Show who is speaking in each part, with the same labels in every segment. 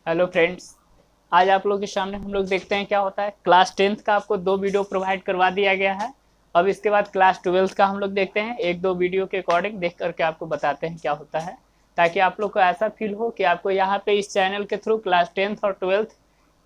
Speaker 1: Hello friends. आज आप लोगों के सामने हम लोग देखते हैं क्या होता है। क्लास 10th का आपको 2 वीडियो प्रोवाइड करवा दिया गया है। अब इसके बाद क्लास 12th का हम लोग देखते हैं, एक दो वीडियो के अकॉर्डिंग देख करके आपको बताते हैं क्या होता है, ताकि आप लोग को ऐसा फील हो कि आपको यहाँ पे इस चैनल के थ्रू क्लास 10th और 12th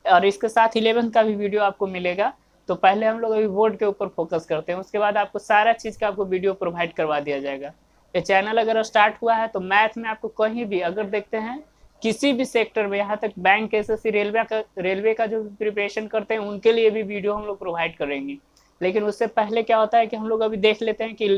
Speaker 1: और इसके साथ 11th का भी वीडियो आपको मिलेगा। तो पहले हम लोग अभी बोर्ड के ऊपर फोकस करते हैं, उसके बाद आपको सारा चीज़ का आपको वीडियो प्रोवाइड करवा दिया जाएगा। ये चैनल अगर स्टार्ट हुआ है तो मैथ में आपको कहीं भी अगर देखते हैं किसी भी सेक्टर में, यहाँ तक बैंक एसएससी रेलवे का जो प्रिपरेशन करते हैं उनके लिए भी वीडियो हम लोग प्रोवाइड करेंगे। लेकिन उससे पहले क्या होता है कि हम लोग अभी देख लेते हैं कि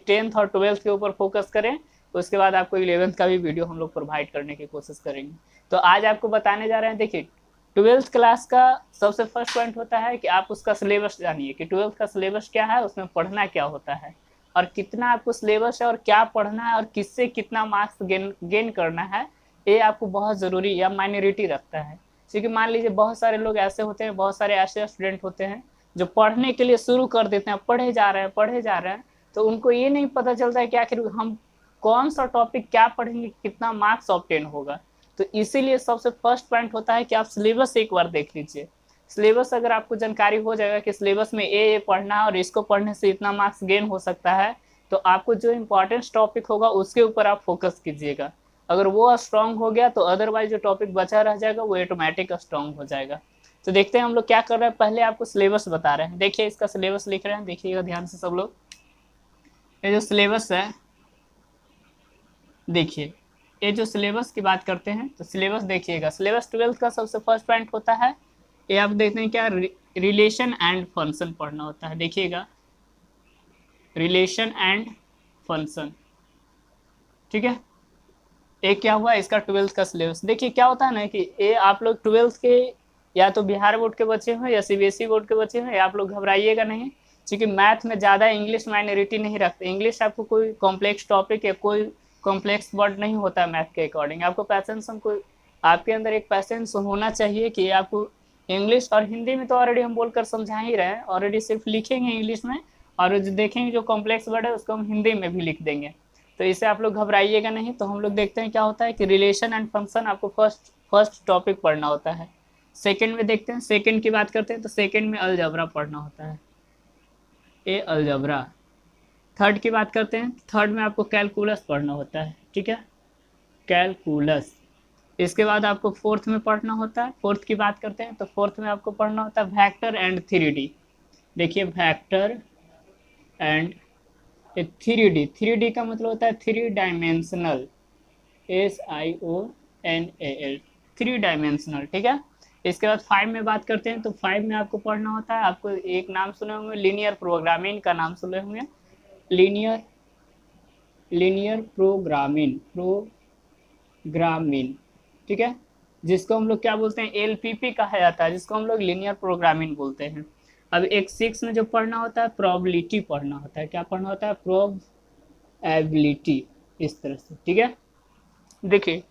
Speaker 1: 10th और 12th के ऊपर फोकस करें, उसके बाद आपको 11th का भी वीडियो हम लोग प्रोवाइड करने की कोशिश करेंगे। तो आज आपको बताने जा रहे हैं, देखिए 12th क्लास का सबसे फर्स्ट पॉइंट होता है कि आप उसका सिलेबस जानिए कि 12th का सिलेबस क्या है, उसमें पढ़ना क्या होता है और कितना आपको सिलेबस है और क्या पढ़ना है और किससे कितना मार्क्स गेन करना है। ये आपको बहुत ज़रूरी या माइनॉरिटी रखता है, क्योंकि मान लीजिए बहुत सारे लोग ऐसे होते हैं, बहुत सारे ऐसे स्टूडेंट होते हैं जो पढ़ने के लिए शुरू कर देते हैं, पढ़े जा रहे हैं पढ़े जा रहे हैं, तो उनको ये नहीं पता चलता है कि आखिर हम कौन सा टॉपिक क्या पढ़ेंगे, कितना मार्क्स ऑब्टेन होगा। तो इसीलिए सबसे फर्स्ट पॉइंट होता है कि आप सिलेबस एक बार देख लीजिए। सिलेबस अगर आपको जानकारी हो जाएगा कि सिलेबस में ये पढ़ना है और इसको पढ़ने से इतना मार्क्स गेन हो सकता है, तो आपको जो इम्पोर्टेंट टॉपिक होगा उसके ऊपर आप फोकस कीजिएगा। अगर वो स्ट्रांग हो गया तो अदरवाइज जो टॉपिक बचा रह जाएगा वो ऑटोमेटिक स्ट्रांग हो जाएगा। तो देखते हैं हम लोग क्या कर रहे हैं। पहले आपको सिलेबस बता रहे हैं, देखिए इसका सिलेबस लिख रहे हैं, देखिएगा ध्यान से सब लोग। ये जो सिलेबस है, देखिए ये जो सिलेबस की बात करते हैं तो सिलेबस देखिएगा। सिलेबस 12th का सबसे फर्स्ट पॉइंट होता है, ये आप देखते हैं क्या, रिलेशन एंड फंक्शन पढ़ना होता है। देखिएगा, रिलेशन एंड फंक्शन, ठीक है। एक क्या हुआ इसका 12th का सिलेबस। देखिए क्या होता है ना कि ये आप लोग 12th के या तो बिहार बोर्ड के बच्चे हो या सीबीएसई बोर्ड के बच्चे हो, आप लोग घबराइएगा नहीं, क्योंकि मैथ में ज़्यादा इंग्लिश माइनॉरिटी नहीं रखते। इंग्लिश आपको कोई कॉम्प्लेक्स टॉपिक या कोई कॉम्प्लेक्स वर्ड नहीं होता है मैथ के अकॉर्डिंग। आपको पैसेंस, हमको आपके अंदर एक पैसेंस होना चाहिए कि आपको इंग्लिश और हिंदी में तो ऑलरेडी हम बोलकर समझा ही रहे हैं, ऑलरेडी सिर्फ लिखेंगे इंग्लिश में और जो देखेंगे जो कॉम्प्लेक्स वर्ड है उसको हम हिंदी में भी लिख देंगे। तो इसे आप लोग घबराइएगा नहीं। तो हम लोग देखते हैं क्या होता है कि रिलेशन एंड फंक्शन आपको फर्स्ट फर्स्ट टॉपिक पढ़ना होता है। सेकंड में देखते हैं, सेकंड की बात करते हैं तो सेकंड में अलजबरा पढ़ना होता है, ए अलजबरा। थर्ड की बात करते हैं, थर्ड में आपको कैलकुलस पढ़ना होता है, ठीक है, कैलकुलस। इसके बाद आपको फोर्थ में पढ़ना होता है, फोर्थ की बात करते हैं तो फोर्थ में आपको पढ़ना होता है वेक्टर एंड 3D। देखिए वेक्टर एंड 3D, 3D का मतलब होता है 3 डायमेंशनल, SIONAL, 3 डायमेंशनल, ठीक है। इसके बाद 5 में बात करते हैं तो 5 में आपको पढ़ना होता है, आपको एक नाम सुने होंगे लीनियर प्रोग्रामिंग का, नाम सुने होंगे, लीनियर लीनियर प्रोग्रामिंग, ठीक है, जिसको हम लोग क्या बोलते हैं, LPP कहा जाता है, जिसको हम लोग लीनियर प्रोग्रामिंग बोलते हैं। अब एक 6 में जो पढ़ना होता है प्रोबेबिलिटी पढ़ना होता है, क्या पढ़ना होता है, प्रोबेबिलिटी, इस तरह से, ठीक है। देखिए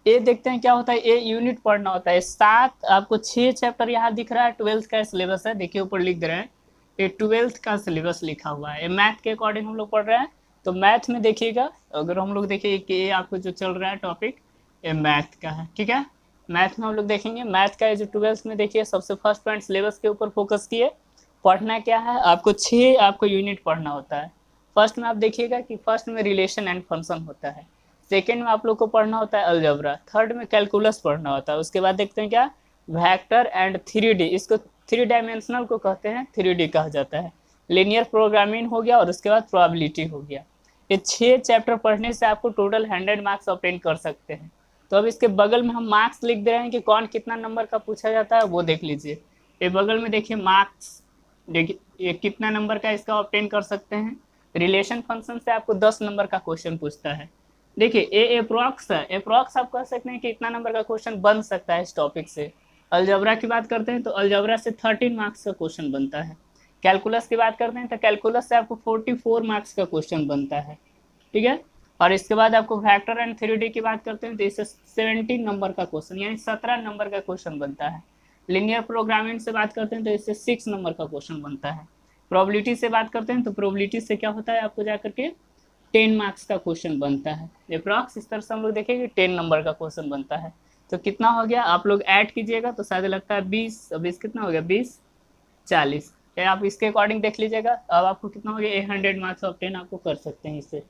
Speaker 1: ये देखते हैं क्या होता है, ये यूनिट पढ़ना होता है। 7 आपको 6 चैप्टर यहाँ दिख रहा है, 12th का सिलेबस है, देखिए ऊपर लिख दे रहे हैं, ये 12th का सिलेबस लिखा हुआ है। ये मैथ के अकॉर्डिंग हम लोग पढ़ रहे हैं। तो मैथ में देखिएगा, अगर हम लोग देखिए कि ये आपको जो चल रहा है टॉपिक, ये मैथ का है, ठीक है। मैथ में हम लोग देखेंगे, मैथ का ये जो 12th में देखिए सबसे फर्स्ट पॉइंट सिलेबस के ऊपर फोकस किए। पढ़ना क्या है आपको, 6 आपको यूनिट पढ़ना होता है। फर्स्ट में आप देखिएगा कि फर्स्ट में रिलेशन एंड फंक्शन होता है, सेकेंड में आप लोग को पढ़ना होता है अलजबरा, थर्ड में कैलकुलस पढ़ना होता है। उसके बाद देखते हैं क्या, वेक्टर एंड 3D, इसको 3 डायमेंशनल को कहते हैं, 3D कहा जाता है। लिनियर प्रोग्रामिंग हो गया और उसके बाद प्रोबेबिलिटी हो गया। ये 6 चैप्टर पढ़ने से आपको टोटल 100 मार्क्स ऑब्टेन कर सकते हैं। तो अब इसके बगल में हम मार्क्स लिख दे रहे हैं कि कौन कितना नंबर का पूछा जाता है, वो देख लीजिए। ये बगल में देखिए मार्क्स, देखिए ये कितना नंबर का इसका ऑब्टेन कर सकते हैं। रिलेशन फंक्शन से आपको 10 नंबर का क्वेश्चन पूछता है। देखिए ए अप्रॉक्स है, अप्रॉक्स आप कह सकते हैं कि इतना नंबर का क्वेश्चन बन सकता है इस टॉपिक से। अलजबरा की बात करते हैं तो अलजबरा से 13 मार्क्स का क्वेश्चन बनता है। कैलकुलस की बात करते हैं तो कैलकुलस से आपको 44 मार्क्स का क्वेश्चन बनता है, ठीक है। और इसके बाद आपको वेक्टर एंड 3D की बात करते हैं तो इससे 17 नंबर का क्वेश्चन, यानी 17 नंबर का क्वेश्चन बनता है। लिनियर प्रोग्रामिंग से बात करते हैं तो इससे 6 नंबर का क्वेश्चन बनता है। प्रोबेबिलिटी से बात करते हैं तो प्रोबेबिलिटी से क्या होता है, आपको जाकर के 10 मार्क्स का क्वेश्चन बनता है। अप्रॉक्स इस तरह से हम लोग देखेंगे 10 नंबर का क्वेश्चन बनता है। तो कितना हो गया, आप लोग ऐड कीजिएगा तो शायद लगता है 20, 20 कितना हो गया, 20 40। आप इसके अकॉर्डिंग देख लीजिएगा, अब आपको कितना हो गया, 100 मार्क्स ऑब्टेन आपको कर सकते हैं इससे।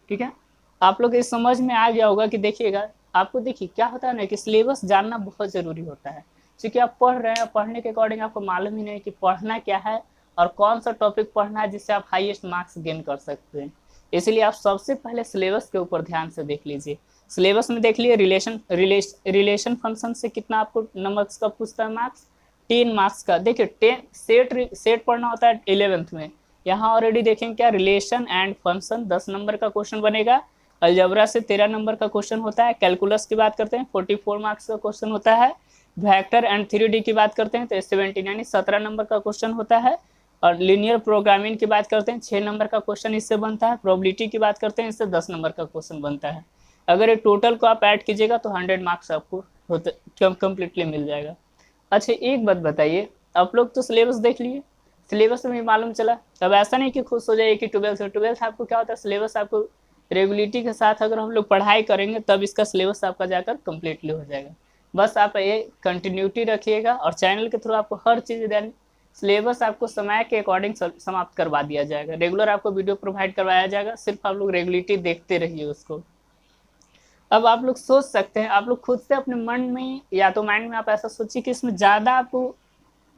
Speaker 1: ठीक है, आप लोग इस समझ में आ गया होगा कि देखिएगा, आपको देखिए क्या होता है ना कि सिलेबस जानना बहुत ज़रूरी होता है, क्योंकि आप पढ़ रहे हैं, पढ़ने के अकॉर्डिंग आपको मालूम ही नहीं कि पढ़ना क्या है और कौन सा टॉपिक पढ़ना है जिससे आप हाईएस्ट मार्क्स गेन कर सकते हैं। इसलिए आप सबसे पहले सिलेबस के ऊपर ध्यान से देख लीजिए। सिलेबस में देख लिए रिलेशन फंक्शन से कितना आपको नंबर्स का पूछता है, मार्क्स 10 मार्क्स का। देखिए 10 सेट पढ़ना होता है 11th में, यहाँ ऑलरेडी देखेंगे क्या, रिलेशन एंड फंक्शन 10 नंबर का क्वेश्चन बनेगा। अलजबरा से 13 नंबर का क्वेश्चन होता है। कैलकुलस की बात करते हैं 44 मार्क्स का क्वेश्चन होता है। वेक्टर एंड 3D की बात करते हैं तो 17 यानी 17 नंबर का क्वेश्चन होता है। और लीनियर प्रोग्रामिंग की बात करते हैं 6 नंबर का क्वेश्चन इससे बनता है। प्रोबेबिलिटी की बात करते हैं इससे 10 नंबर का क्वेश्चन बनता है। अगर ये टोटल को आप ऐड कीजिएगा तो 100 मार्क्स आपको कम्प्लीटली मिल जाएगा। अच्छा एक बात बताइए, आप लोग तो सिलेबस देख लिए, सिलेबस में मालूम चला, अब ऐसा नहीं कि खुश हो जाए कि 12th आपको क्या होता है, सिलेबस आपको रेगुलरिटी के साथ अगर हम लोग पढ़ाई करेंगे तब इसका सिलेबस आपका जाकर कम्प्लीटली हो जाएगा। बस आप ये कंटिन्यूटी रखिएगा और चैनल के थ्रू आपको हर चीज़ देनी, सिलेबस आपको समय के अकॉर्डिंग समाप्त करवा दिया जाएगा। रेगुलर आपको वीडियो प्रोवाइड करवाया जाएगा, सिर्फ आप लोग रेगुलरिटी देखते रहिए उसको। अब आप लोग सोच सकते हैं, आप लोग खुद से अपने मन में या तो माइंड में आप ऐसा सोचिए कि इसमें ज़्यादा आपको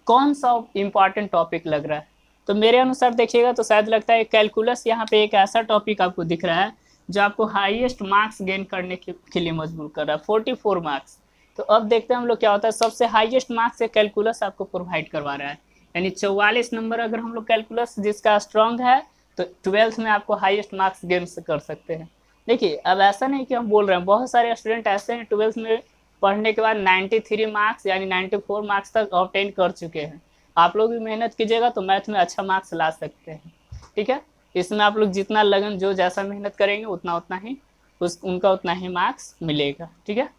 Speaker 1: कौन सा इम्पॉर्टेंट टॉपिक लग रहा है। तो मेरे अनुसार देखिएगा तो शायद लगता है कैलकुलस यहाँ पे एक ऐसा टॉपिक आपको दिख रहा है जो आपको हाईएस्ट मार्क्स गेन करने के लिए मजबूर कर रहा है, 44 मार्क्स। तो अब देखते हैं हम लोग क्या होता है, सबसे हाईएस्ट मार्क्स से कैलकुलस आपको प्रोवाइड करवा रहा है, यानी 44 नंबर अगर हम लोग कैलकुलस जिसका स्ट्रॉन्ग है तो 12th में आपको हाईएस्ट मार्क्स गेन कर सकते हैं। देखिए अब ऐसा नहीं कि हम बोल रहे हैं, बहुत सारे स्टूडेंट ऐसे हैं 12th में पढ़ने के बाद 93 मार्क्स यानी 94 मार्क्स तक ऑब्टेन कर चुके हैं। आप लोग भी मेहनत कीजिएगा तो मैथ में अच्छा मार्क्स ला सकते हैं। ठीक है, इसमें आप लोग जितना लगन जो जैसा मेहनत करेंगे उतना ही उनका उतना ही मार्क्स मिलेगा। ठीक है,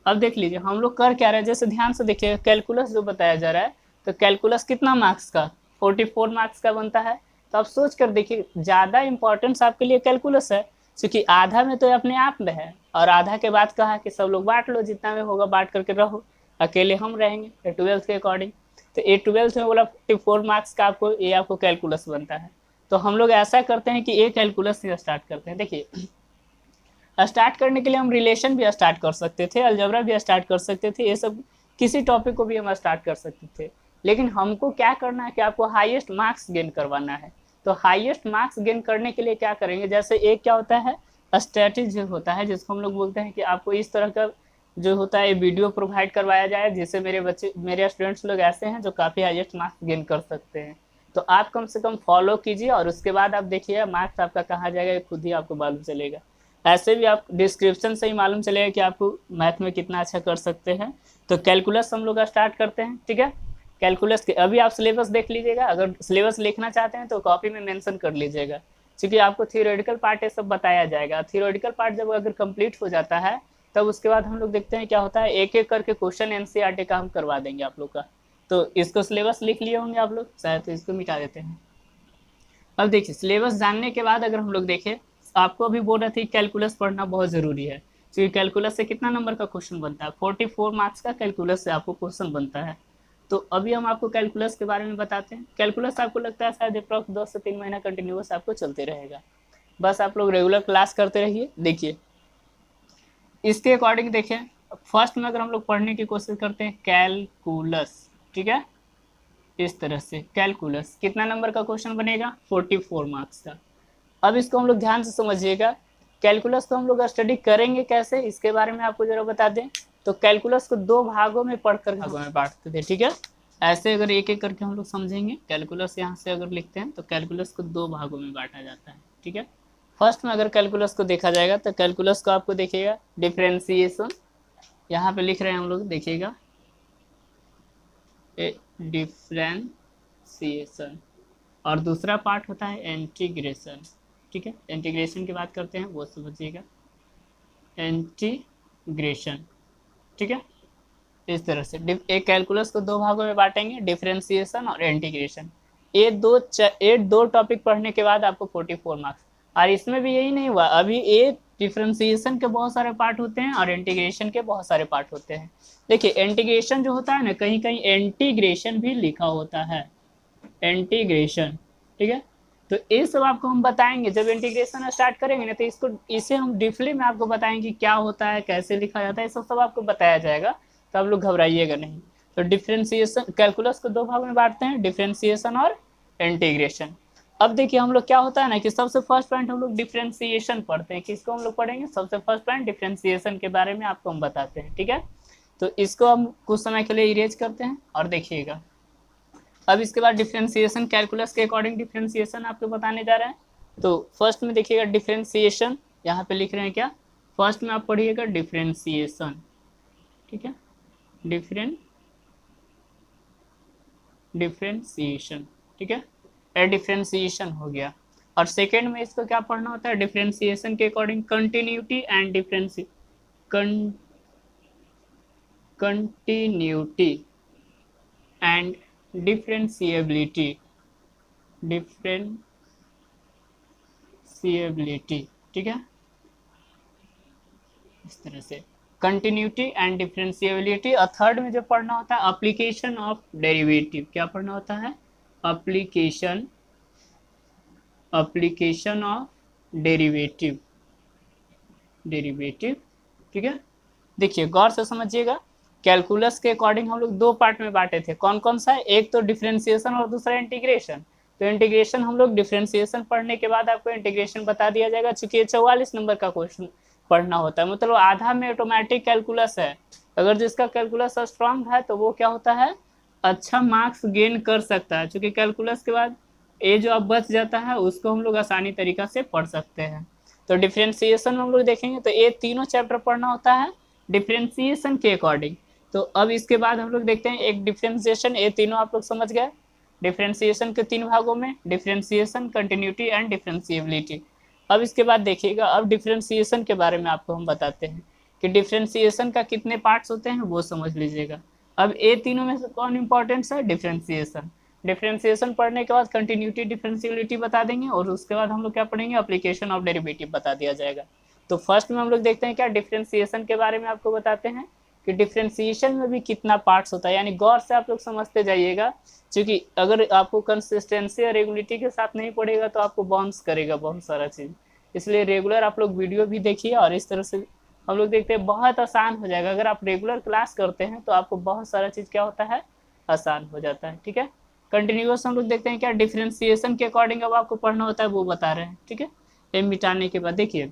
Speaker 1: अब देख लीजिए हम लोग कर क्या रहे हैं, जैसे ध्यान से देखिए कैलकुलस जो बताया जा रहा है, तो कैलकुलस कितना मार्क्स का, 44 मार्क्स का बनता है। तो आप सोच कर देखिए ज़्यादा इंपॉर्टेंस आपके लिए कैलकुलस है, क्योंकि आधा में तो अपने आप में है और आधा के बाद कहा कि सब लोग बांट लो, जितना में होगा बांट करके रहो, अकेले हम रहेंगे 12th के अकॉर्डिंग। तो ये 12th में बोला 44 मार्क्स का आपको ये आपको कैलकुलस बनता है। तो हम लोग ऐसा करते हैं कि ये कैलकुलस से स्टार्ट करते हैं। देखिए स्टार्ट करने के लिए हम रिलेशन भी स्टार्ट कर सकते थे, अलजबरा भी स्टार्ट कर सकते थे, ये सब किसी टॉपिक को भी हम स्टार्ट कर सकते थे, लेकिन हमको क्या करना है कि आपको हाईएस्ट मार्क्स गेन करवाना है। तो हाईएस्ट मार्क्स गेन करने के लिए क्या करेंगे, जैसे एक क्या होता है स्ट्रेटजी होता है जिसको हम लोग बोलते हैं कि आपको इस तरह का जो होता है वीडियो प्रोवाइड करवाया जाए जिससे मेरे स्टूडेंट्स लोग ऐसे हैं जो काफ़ी हाईएस्ट मार्क्स गेन कर सकते हैं। तो आप कम से कम फॉलो कीजिए और उसके बाद आप देखिए मार्क्स आपका कहाँ जाएगा खुद ही आपको मालूम चलेगा। ऐसे भी आप डिस्क्रिप्शन से ही मालूम चलेगा कि आपको मैथ में कितना अच्छा कर सकते हैं। तो कैलकुलस हम लोग स्टार्ट करते हैं। ठीक है, कैलकुलस के अभी आप सिलेबस देख लीजिएगा, अगर सिलेबस लिखना चाहते हैं तो कॉपी में मेंशन कर लीजिएगा, क्योंकि आपको थियोरेटिकल पार्ट ये सब बताया जाएगा। थियोरेटिकल पार्ट जब अगर कंप्लीट हो जाता है तब उसके बाद हम लोग देखते हैं क्या होता है, एक एक करके क्वेश्चन एनसीईआरटी का हम करवा देंगे आप लोग का। तो इसको सिलेबस लिख लिए होंगे आप लोग शायद, तो इसको मिटा देते हैं। अब देखिए सिलेबस जानने के बाद अगर हम लोग देखें, आपको अभी बोल रहे थे कैलकुलस पढ़ना बहुत ज़रूरी है, क्योंकि कैलकुलस से कितना नंबर का क्वेश्चन बनता है, 44 मार्क्स का कैलकुलस से आपको क्वेश्चन बनता है। तो अभी हम आपको कैलकुलस के बारे में बताते हैं। कैलकुलस आपको लगता है शायद अप्रॉक्स 2 से 3 महीना कंटिन्यूस आपको चलते रहेगा, बस आप लोग रेगुलर क्लास करते रहिए। देखिए इसके अकॉर्डिंग देखें, फर्स्ट में अगर हम लोग पढ़ने की कोशिश करते हैं कैलकुलस, ठीक है, इस तरह से कैलकुलस कितना नंबर का क्वेश्चन बनेगा, 44 मार्क्स का। अब इसको हम लोग ध्यान से समझिएगा, कैलकुलस को हम लोग स्टडी करेंगे कैसे इसके बारे में आपको जरा बता दें। तो कैलकुलस को 2 भागों में पढ़कर भागों में बांटते थे। ठीक है, ऐसे अगर एक एक करके हम लोग समझेंगे, कैलकुलस यहाँ से अगर लिखते हैं तो कैलकुलस को 2 भागों में बांटा जाता है। ठीक है, फर्स्ट में अगर कैलकुलस को देखा जाएगा तो कैलकुलस को आपको देखिएगा डिफ्रेंसिएशन, यहाँ पे लिख रहे हैं हम लोग, देखिएगा डिफ्रेंसिएशन, और दूसरा पार्ट होता है इंटीग्रेशन। ठीक है, इंटीग्रेशन की बात करते हैं वो समझिएगा, इंटीग्रेशन। ठीक है, इस तरह से एक कैलकुलस को 2 भागों में बांटेंगे, डिफरेंशिएशन और इंटीग्रेशन। ये दो टॉपिक पढ़ने के बाद आपको 44 मार्क्स। और इसमें भी यही नहीं हुआ, अभी ये डिफरेंशिएशन के बहुत सारे पार्ट होते हैं और इंटीग्रेशन के बहुत सारे पार्ट होते हैं। देखिए इंटीग्रेशन जो होता है ना, कहीं कहीं इंटीग्रेशन भी लिखा होता है, इंटीग्रेशन, ठीक है। तो ये सब आपको हम बताएंगे जब इंटीग्रेशन स्टार्ट करेंगे ना, तो इसको इसे हम डीपली में आपको बताएंगे क्या होता है, कैसे लिखा जाता है, सब आपको बताया जाएगा, तो आप लोग घबराइएगा नहीं। तो डिफरेंशिएशन, कैलकुलस को दो भाग में बांटते हैं, डिफरेंशिएशन और इंटीग्रेशन। अब देखिए हम लोग क्या होता है ना कि सबसे फर्स्ट पॉइंट हम लोग डिफरेंशिएशन पढ़ते हैं। किसको हम लोग पढ़ेंगे? सबसे फर्स्ट पॉइंट डिफरेंशिएशन के बारे में आपको हम बताते हैं, ठीक है। तो इसको हम कुछ समय के लिए इरेज करते हैं और देखिएगा। अब इसके बाद डिफरेंशिएशन, कैलकुलस के अकॉर्डिंग डिफरेंशिएशन आपको बताने जा रहे हैं। तो फर्स्ट में देखिएगा डिफरेंशिएशन, यहाँ पे लिख रहे हैं क्या, फर्स्ट में आप पढ़िएगा डिफरेंशिएशन, ठीक है, डिफरेंशिएशन, ठीक है, डिफरेंशिएशन हो गया। और सेकेंड में इसको क्या पढ़ना होता है? डिफरेंशिएशन के according continuity and continuity and differentiability, ठीक है, इस तरह से कंटिन्यूटी एंड डिफरेंशिएबिलिटी। और थर्ड में जो पढ़ना होता है एप्लीकेशन ऑफ डेरिवेटिव, क्या पढ़ना होता है? एप्लीकेशन ऑफ डेरिवेटिव, ठीक है। देखिए गौर से समझिएगा, कैलकुलस के अकॉर्डिंग हम लोग दो पार्ट में बांटे थे, कौन कौन सा है? एक तो डिफरेंशिएशन और दूसरा इंटीग्रेशन। तो इंटीग्रेशन हम लोग डिफरेंशिएशन पढ़ने के बाद आपको इंटीग्रेशन बता दिया जाएगा, चूंकि ये 44 नंबर का क्वेश्चन पढ़ना होता है, मतलब आधा में ऑटोमेटिक कैलकुलस है। अगर जिसका कैलकुलस स्ट्रांग है तो वो क्या होता है, अच्छा मार्क्स गेन कर सकता है, चूंकि कैलकुलस के बाद ये जो अब बच जाता है उसको हम लोग आसानी तरीका से पढ़ सकते हैं। तो डिफरेंशिएशन में हम लोग देखेंगे तो ये तीनों चैप्टर पढ़ना होता है डिफरेंशिएशन के अकॉर्डिंग। तो अब इसके बाद हम लोग देखते हैं एक डिफरेंशिएशन, ये तीनों आप लोग समझ गए। डिफरेंशिएशन के तीन भागों में डिफरेंशिएशन, कंटिन्यूटी एंड डिफरेंशिएबिलिटी। अब इसके बाद देखिएगा, अब डिफरेंशिएशन के बारे में आपको हम बताते हैं कि डिफरेंशिएशन का कितने पार्ट्स होते हैं वो समझ लीजिएगा। अब ये तीनों में से कौन इंपॉर्टेंट है? डिफरेंशिएशन। डिफरेंशिएशन पढ़ने के बाद कंटिन्यूटी, डिफरेंशिएबिलिटी बता देंगे और उसके बाद हम लोग क्या पढ़ेंगे? एप्लीकेशन ऑफ डेरिवेटिव बता दिया जाएगा। तो फर्स्ट में हम लोग देखते हैं क्या, डिफरेंशिएशन के बारे में आपको बताते हैं कि डिफरेंशिएशन में भी कितना पार्ट्स होता है, यानी गौर से आप लोग समझते जाइएगा, क्योंकि अगर आपको कंसिस्टेंसी और रेगुलरिटी के साथ नहीं पढ़ेगा तो आपको बाउंस करेगा बहुत सारा चीज़। इसलिए रेगुलर आप लोग वीडियो भी देखिए और इस तरह से हम लोग देखते हैं, बहुत आसान हो जाएगा। अगर आप रेगुलर क्लास करते हैं तो आपको बहुत सारा चीज़ क्या होता है, आसान हो जाता है, ठीक है। कंटिन्यूअस हम लोग देखते हैं क्या, डिफरेंशिएशन के अकॉर्डिंग अब आपको पढ़ना होता है वो बता रहे हैं, ठीक है। ये मिटाने के बाद देखिए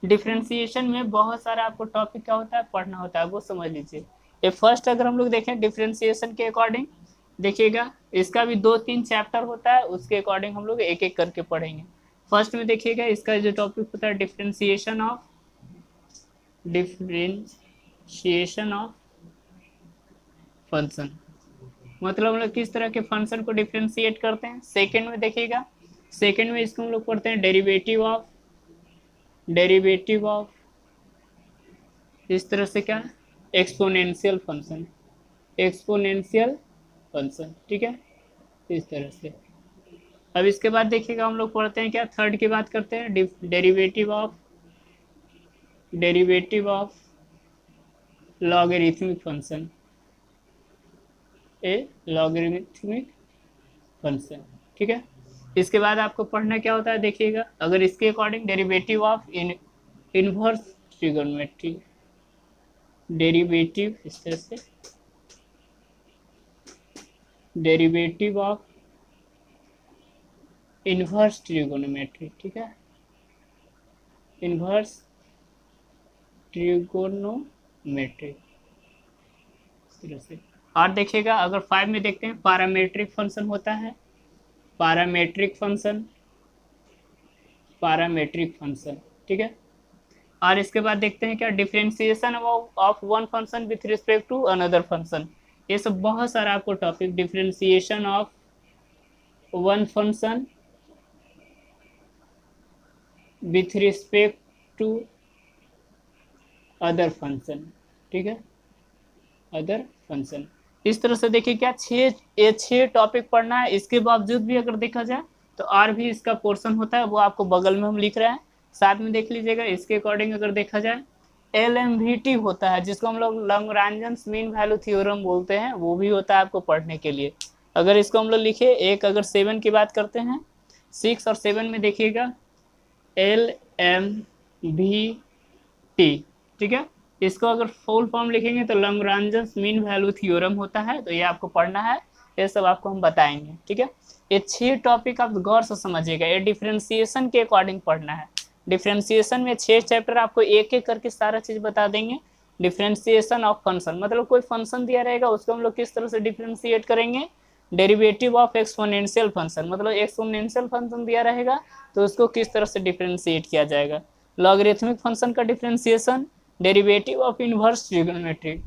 Speaker 1: डिफरेंशिएशन में बहुत सारा आपको टॉपिक क्या होता है, पढ़ना होता है, वो समझ लीजिए। ये फर्स्ट अगर हम लोग देखें डिफरेंशिएशन के अकॉर्डिंग, देखिएगा इसका भी 2-3 चैप्टर होता है, उसके अकॉर्डिंग हम लोग एक एक करके पढ़ेंगे। फर्स्ट में देखिएगा इसका जो टॉपिक होता है डिफरेंशिएशन ऑफ फंक्शन, मतलब हम लोग किस तरह के फंक्शन को डिफरेंशिएट करते हैं। सेकंड में देखिएगा, सेकंड में इसको हम लोग पढ़ते हैं डेरिवेटिव ऑफ इस तरह से क्या, एक्सपोनेंशियल फंक्शन, ठीक है, इस तरह से। अब इसके बाद देखिएगा हम लोग पढ़ते हैं क्या, थर्ड की बात करते हैं, derivative of logarithmic function, logarithmic function, ठीक है। इसके बाद आपको पढ़ना क्या होता है, देखिएगा अगर इसके according derivative of inverse trigonometry, derivative इस तरह से, डेरिवेटिव ऑफ इनवर्स ट्रिगोनोमेट्री, ठीक है, इनवर्स ट्रिगोनोमेट्री इस तरह से। और देखिएगा अगर 5 में देखते हैं पैरामेट्रिक फंक्शन होता है, पैरामेट्रिक फंक्शन, ठीक है। और इसके बाद देखते हैं क्या, differentiation of one function with respect to another function. ये सब बहुत सारा आपको topic, differentiation of one function with respect to other function, ठीक है, अदर फंक्शन। इस तरह से देखिए क्या, 6 टॉपिक पढ़ना है। इसके बावजूद भी अगर देखा जाए तो और भी इसका पोर्शन होता है, वो आपको बगल में हम लिख रहे हैं। साथ में देख लीजिएगा इसके अकॉर्डिंग अगर देखा जाए LMVT होता है, जिसको हम लोग लैग्रांज मीन वैल्यू थ्योरम बोलते हैं, वो भी होता है आपको पढ़ने के लिए। अगर इसको हम लोग लिखे एक, अगर 7 की बात करते हैं, 6 और 7 में देखिएगा LMVT, ठीक है। इसको अगर फुल फॉर्म लिखेंगे तो लैग्रांज मीन वैल्यू थ्योरम होता है, तो ये आपको पढ़ना है, ये सब आपको हम बताएंगे, ठीक है। ये 6 टॉपिक आप गौर से समझिएगा, ये डिफ्रेंसिएशन के अकॉर्डिंग पढ़ना है। डिफ्रेंसिएशन में 6 चैप्टर आपको एक एक करके सारा चीज बता देंगे। डिफ्रेंसिएशन ऑफ फंक्शन, मतलब कोई फंक्शन दिया रहेगा उसको हम लोग किस तरह से डिफ्रेंशिएट करेंगे। डेरिवेटिव ऑफ एक्सपोनेंशियल फंक्शन, मतलब एक्सपोनेंशियल फंक्शन दिया रहेगा तो उसको किस तरह से डिफ्रेंशिएट किया जाएगा। लॉगरिथमिक फंक्शन का differentiation. Derivative of inverse trigonometry,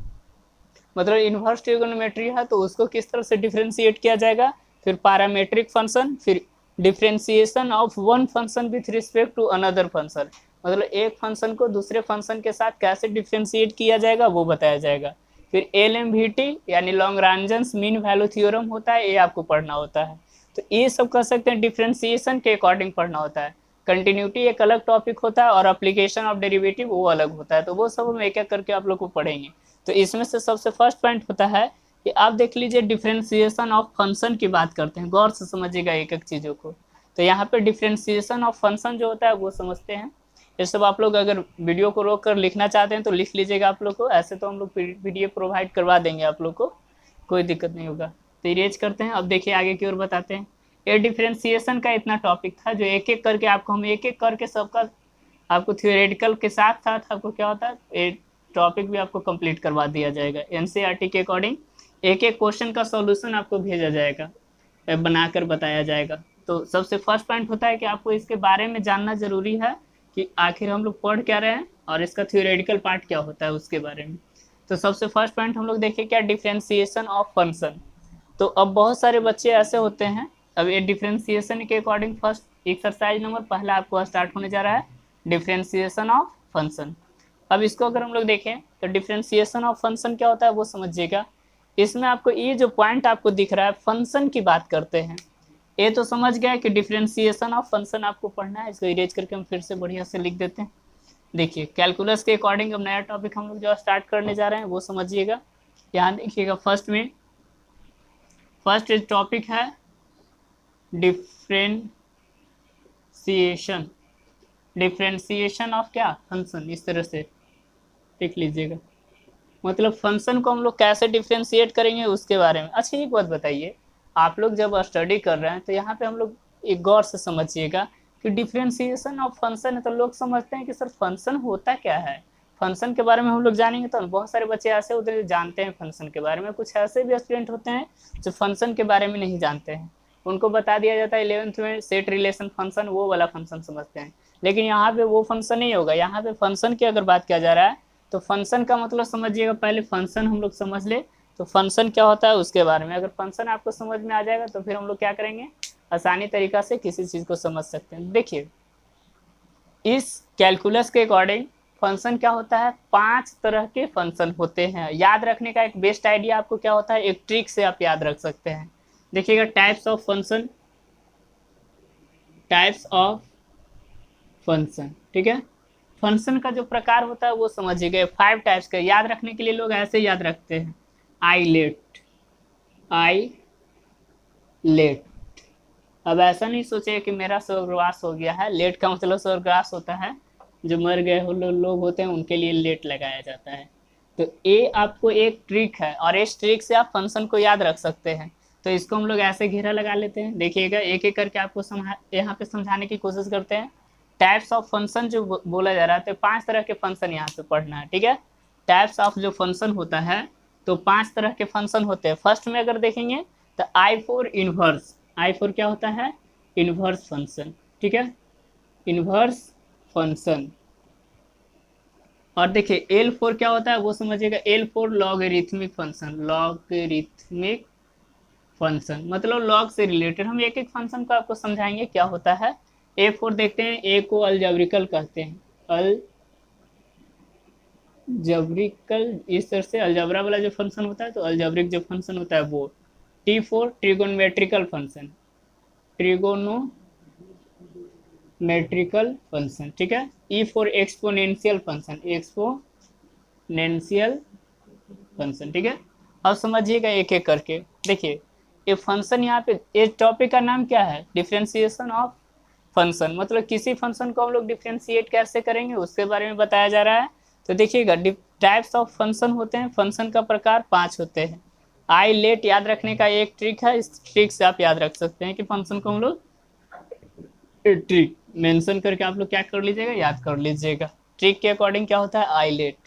Speaker 1: मतलब इनवर्स ट्रिग्नोमेट्री है तो उसको किस तरह से डिफ्रेंशिएट किया जाएगा। फिर पैरामेट्रिक फंक्शन, फिर differentiation of one function with respect to another function, मतलब एक फंक्शन को दूसरे फंक्शन के साथ कैसे डिफ्रेंशिएट किया जाएगा वो बताया जाएगा। फिर LMVT यानी लैग्रांज मीन वैल्यू थ्योरम होता है, ये आपको पढ़ना होता है। तो ये सब कर सकते हैं डिफ्रेंशिएशन के अकॉर्डिंग पढ़ना होता है। कंटिन्यूटी एक अलग टॉपिक होता है और एप्लीकेशन ऑफ डेरिवेटिव वो अलग होता है, तो वो सब हम एक एक करके आप लोग को पढ़ेंगे। तो इसमें से सबसे फर्स्ट पॉइंट होता है कि आप देख लीजिए डिफ्रेंशिएशन ऑफ फंक्शन की बात करते हैं, गौर से समझिएगा एक एक चीज़ों को। तो यहाँ पे डिफ्रेंशिएशन ऑफ फंक्शन जो होता है वो समझते हैं। ये सब आप लोग अगर वीडियो को रोक कर लिखना चाहते हैं तो लिख लीजिएगा आप लोग को, ऐसे तो हम लोग PDF प्रोवाइड करवा देंगे आप लोग को, कोई दिक्कत नहीं होगा। तो इरेज करते हैं, अब देखिए आगे की ओर बताते हैं। ये डिफ्रेंशिएशन का इतना टॉपिक था जो एक एक करके आपको हम एक एक करके सबका आपको थियोरेटिकल के साथ साथ आपको क्या होता है ये टॉपिक भी आपको कंप्लीट करवा दिया जाएगा। NCERT के अकॉर्डिंग एक एक क्वेश्चन का सॉल्यूशन आपको भेजा जाएगा, बनाकर बताया जाएगा। तो सबसे फर्स्ट पॉइंट होता है कि आपको इसके बारे में जानना जरूरी है कि आखिर हम लोग पढ़ क्या रहे हैं और इसका थियोरेटिकल पार्ट क्या होता है उसके बारे में। तो सबसे फर्स्ट पॉइंट हम लोग देखें क्या, डिफ्रेंशिएशन ऑफ फंक्शन। तो अब बहुत सारे बच्चे ऐसे होते हैं, अब ये डिफ्रेंशिएशन के अकॉर्डिंग फर्स्ट एक्सरसाइज नंबर पहला आपको स्टार्ट होने जा रहा है, डिफ्रेंशिएशन ऑफ फंक्शन। अब इसको अगर हम लोग देखें तो डिफ्रेंशिएशन ऑफ फंक्शन क्या होता है वो समझिएगा। इसमें आपको ये जो पॉइंट आपको दिख रहा है फंक्शन की बात करते हैं, ये तो समझ गया कि डिफ्रेंशिएशन ऑफ फंक्शन आपको पढ़ना है। इसको इरेज करके हम फिर से बढ़िया से लिख देते हैं। देखिए कैलकुलस के अकॉर्डिंग अब नया टॉपिक हम लोग जो स्टार्ट करने जा रहे हैं वो समझिएगा। यहाँ देखिएगा फर्स्ट में फर्स्ट टॉपिक है डिफ्रेंशिएशन, डिफ्रेंशिएशन ऑफ क्या, फंक्शन। इस तरह से लिख लीजिएगा, मतलब फंक्शन को हम लोग कैसे डिफ्रेंशिएट करेंगे उसके बारे में। अच्छा एक बात बताइए, आप लोग जब स्टडी कर रहे हैं तो यहाँ पे हम लोग एक गौर से समझिएगा कि डिफ्रेंशिएशन ऑफ फंक्शन है तो लोग समझते हैं कि सर फंक्शन होता क्या है। फंक्शन के बारे में हम लोग जानेंगे तो बहुत सारे बच्चे ऐसे होते हैं जो जानते हैं फंक्शन के बारे में, कुछ ऐसे भी स्टूडेंट होते हैं जो फंक्शन के बारे में नहीं जानते हैं। उनको बता दिया जाता है 11th में सेट रिलेशन फंक्शन, वो वाला फंक्शन समझते हैं। लेकिन यहाँ पे वो फंक्शन नहीं होगा, यहाँ पे फंक्शन की अगर बात किया जा रहा है तो फंक्शन का मतलब समझिएगा, पहले फंक्शन हम लोग समझ ले तो फंक्शन क्या होता है उसके बारे में। अगर फंक्शन आपको समझ में आ जाएगा तो फिर हम लोग क्या करेंगे, आसानी तरीका से किसी चीज़ को समझ सकते हैं। देखिए इस कैलकुलस के अकॉर्डिंग फंक्शन क्या होता है, 5 तरह के फंक्शन होते हैं। याद रखने का एक बेस्ट आइडिया आपको क्या होता है, एक ट्रिक से आप याद रख सकते हैं। देखिएगा types of function, types of function, ठीक है। फंक्शन का जो प्रकार होता है वो समझिएगा, 5 टाइप्स का। याद रखने के लिए लोग ऐसे याद रखते हैं, आई लेट। अब ऐसा नहीं सोचे कि मेरा स्वर्गवास हो गया है, लेट का मतलब स्वर्गवास होता है, जो मर गए हो लोग होते हैं उनके लिए लेट लगाया जाता है। तो ये आपको एक ट्रिक है और इस ट्रिक से आप फंक्शन को याद रख सकते हैं। तो इसको हम लोग ऐसे घेरा लगा लेते हैं। देखिएगा एक एक करके आपको यहाँ पे समझाने की कोशिश करते हैं। टाइप्स ऑफ फंक्शन जो बोला जा रहा है तो 5 तरह के फंक्शन यहाँ पे पढ़ना है, ठीक है। टाइप्स ऑफ जो फंक्शन होता है तो 5 तरह के फंक्शन होते हैं। फर्स्ट में अगर देखेंगे तो I4 इनवर्स, I4 क्या होता है, इनवर्स फंक्शन, ठीक है, इनवर्स फंक्शन। और देखिए L4 क्या होता है वो समझिएगा, L4 logarithmic function, logarithmic function मतलब लॉग से रिलेटेड। हम एक एक फंक्शन को आपको समझाएंगे क्या होता है। A4 देखते हैं, A को अलजेब्रिकल कहते हैं, अलजेब्रिकल, इस तरह से अलजेब्रा वाला जो फंक्शन होता है तो अलजेब्रिक जो फंक्शन होता है वो। T4 trigonometrical function, trigonometrical metrical function, ठीक है। ई for exponential function, exponential function, ठीक है। अब समझिएगा एक एक करके। देखिए ये फंक्शन यहाँ पे, ये टॉपिक का नाम क्या है, डिफ्रेंसिएशन ऑफ फंक्शन, मतलब किसी फंक्शन को हम लोग डिफ्रेंशिएट कैसे करेंगे उसके बारे में बताया जा रहा है। तो देखिएगा टाइप्स ऑफ फंक्शन होते हैं, फंक्शन का प्रकार 5 होते हैं। आई लेट याद रखने का एक ट्रिक है, इस ट्रिक से आप याद रख सकते हैं कि फंक्शन को हम लोग ट्रिक मेंशन करके आप लोग क्या कर लीजिएगा, याद कर लीजिएगा। ट्रिक के अकॉर्डिंग क्या होता है, आई लेट।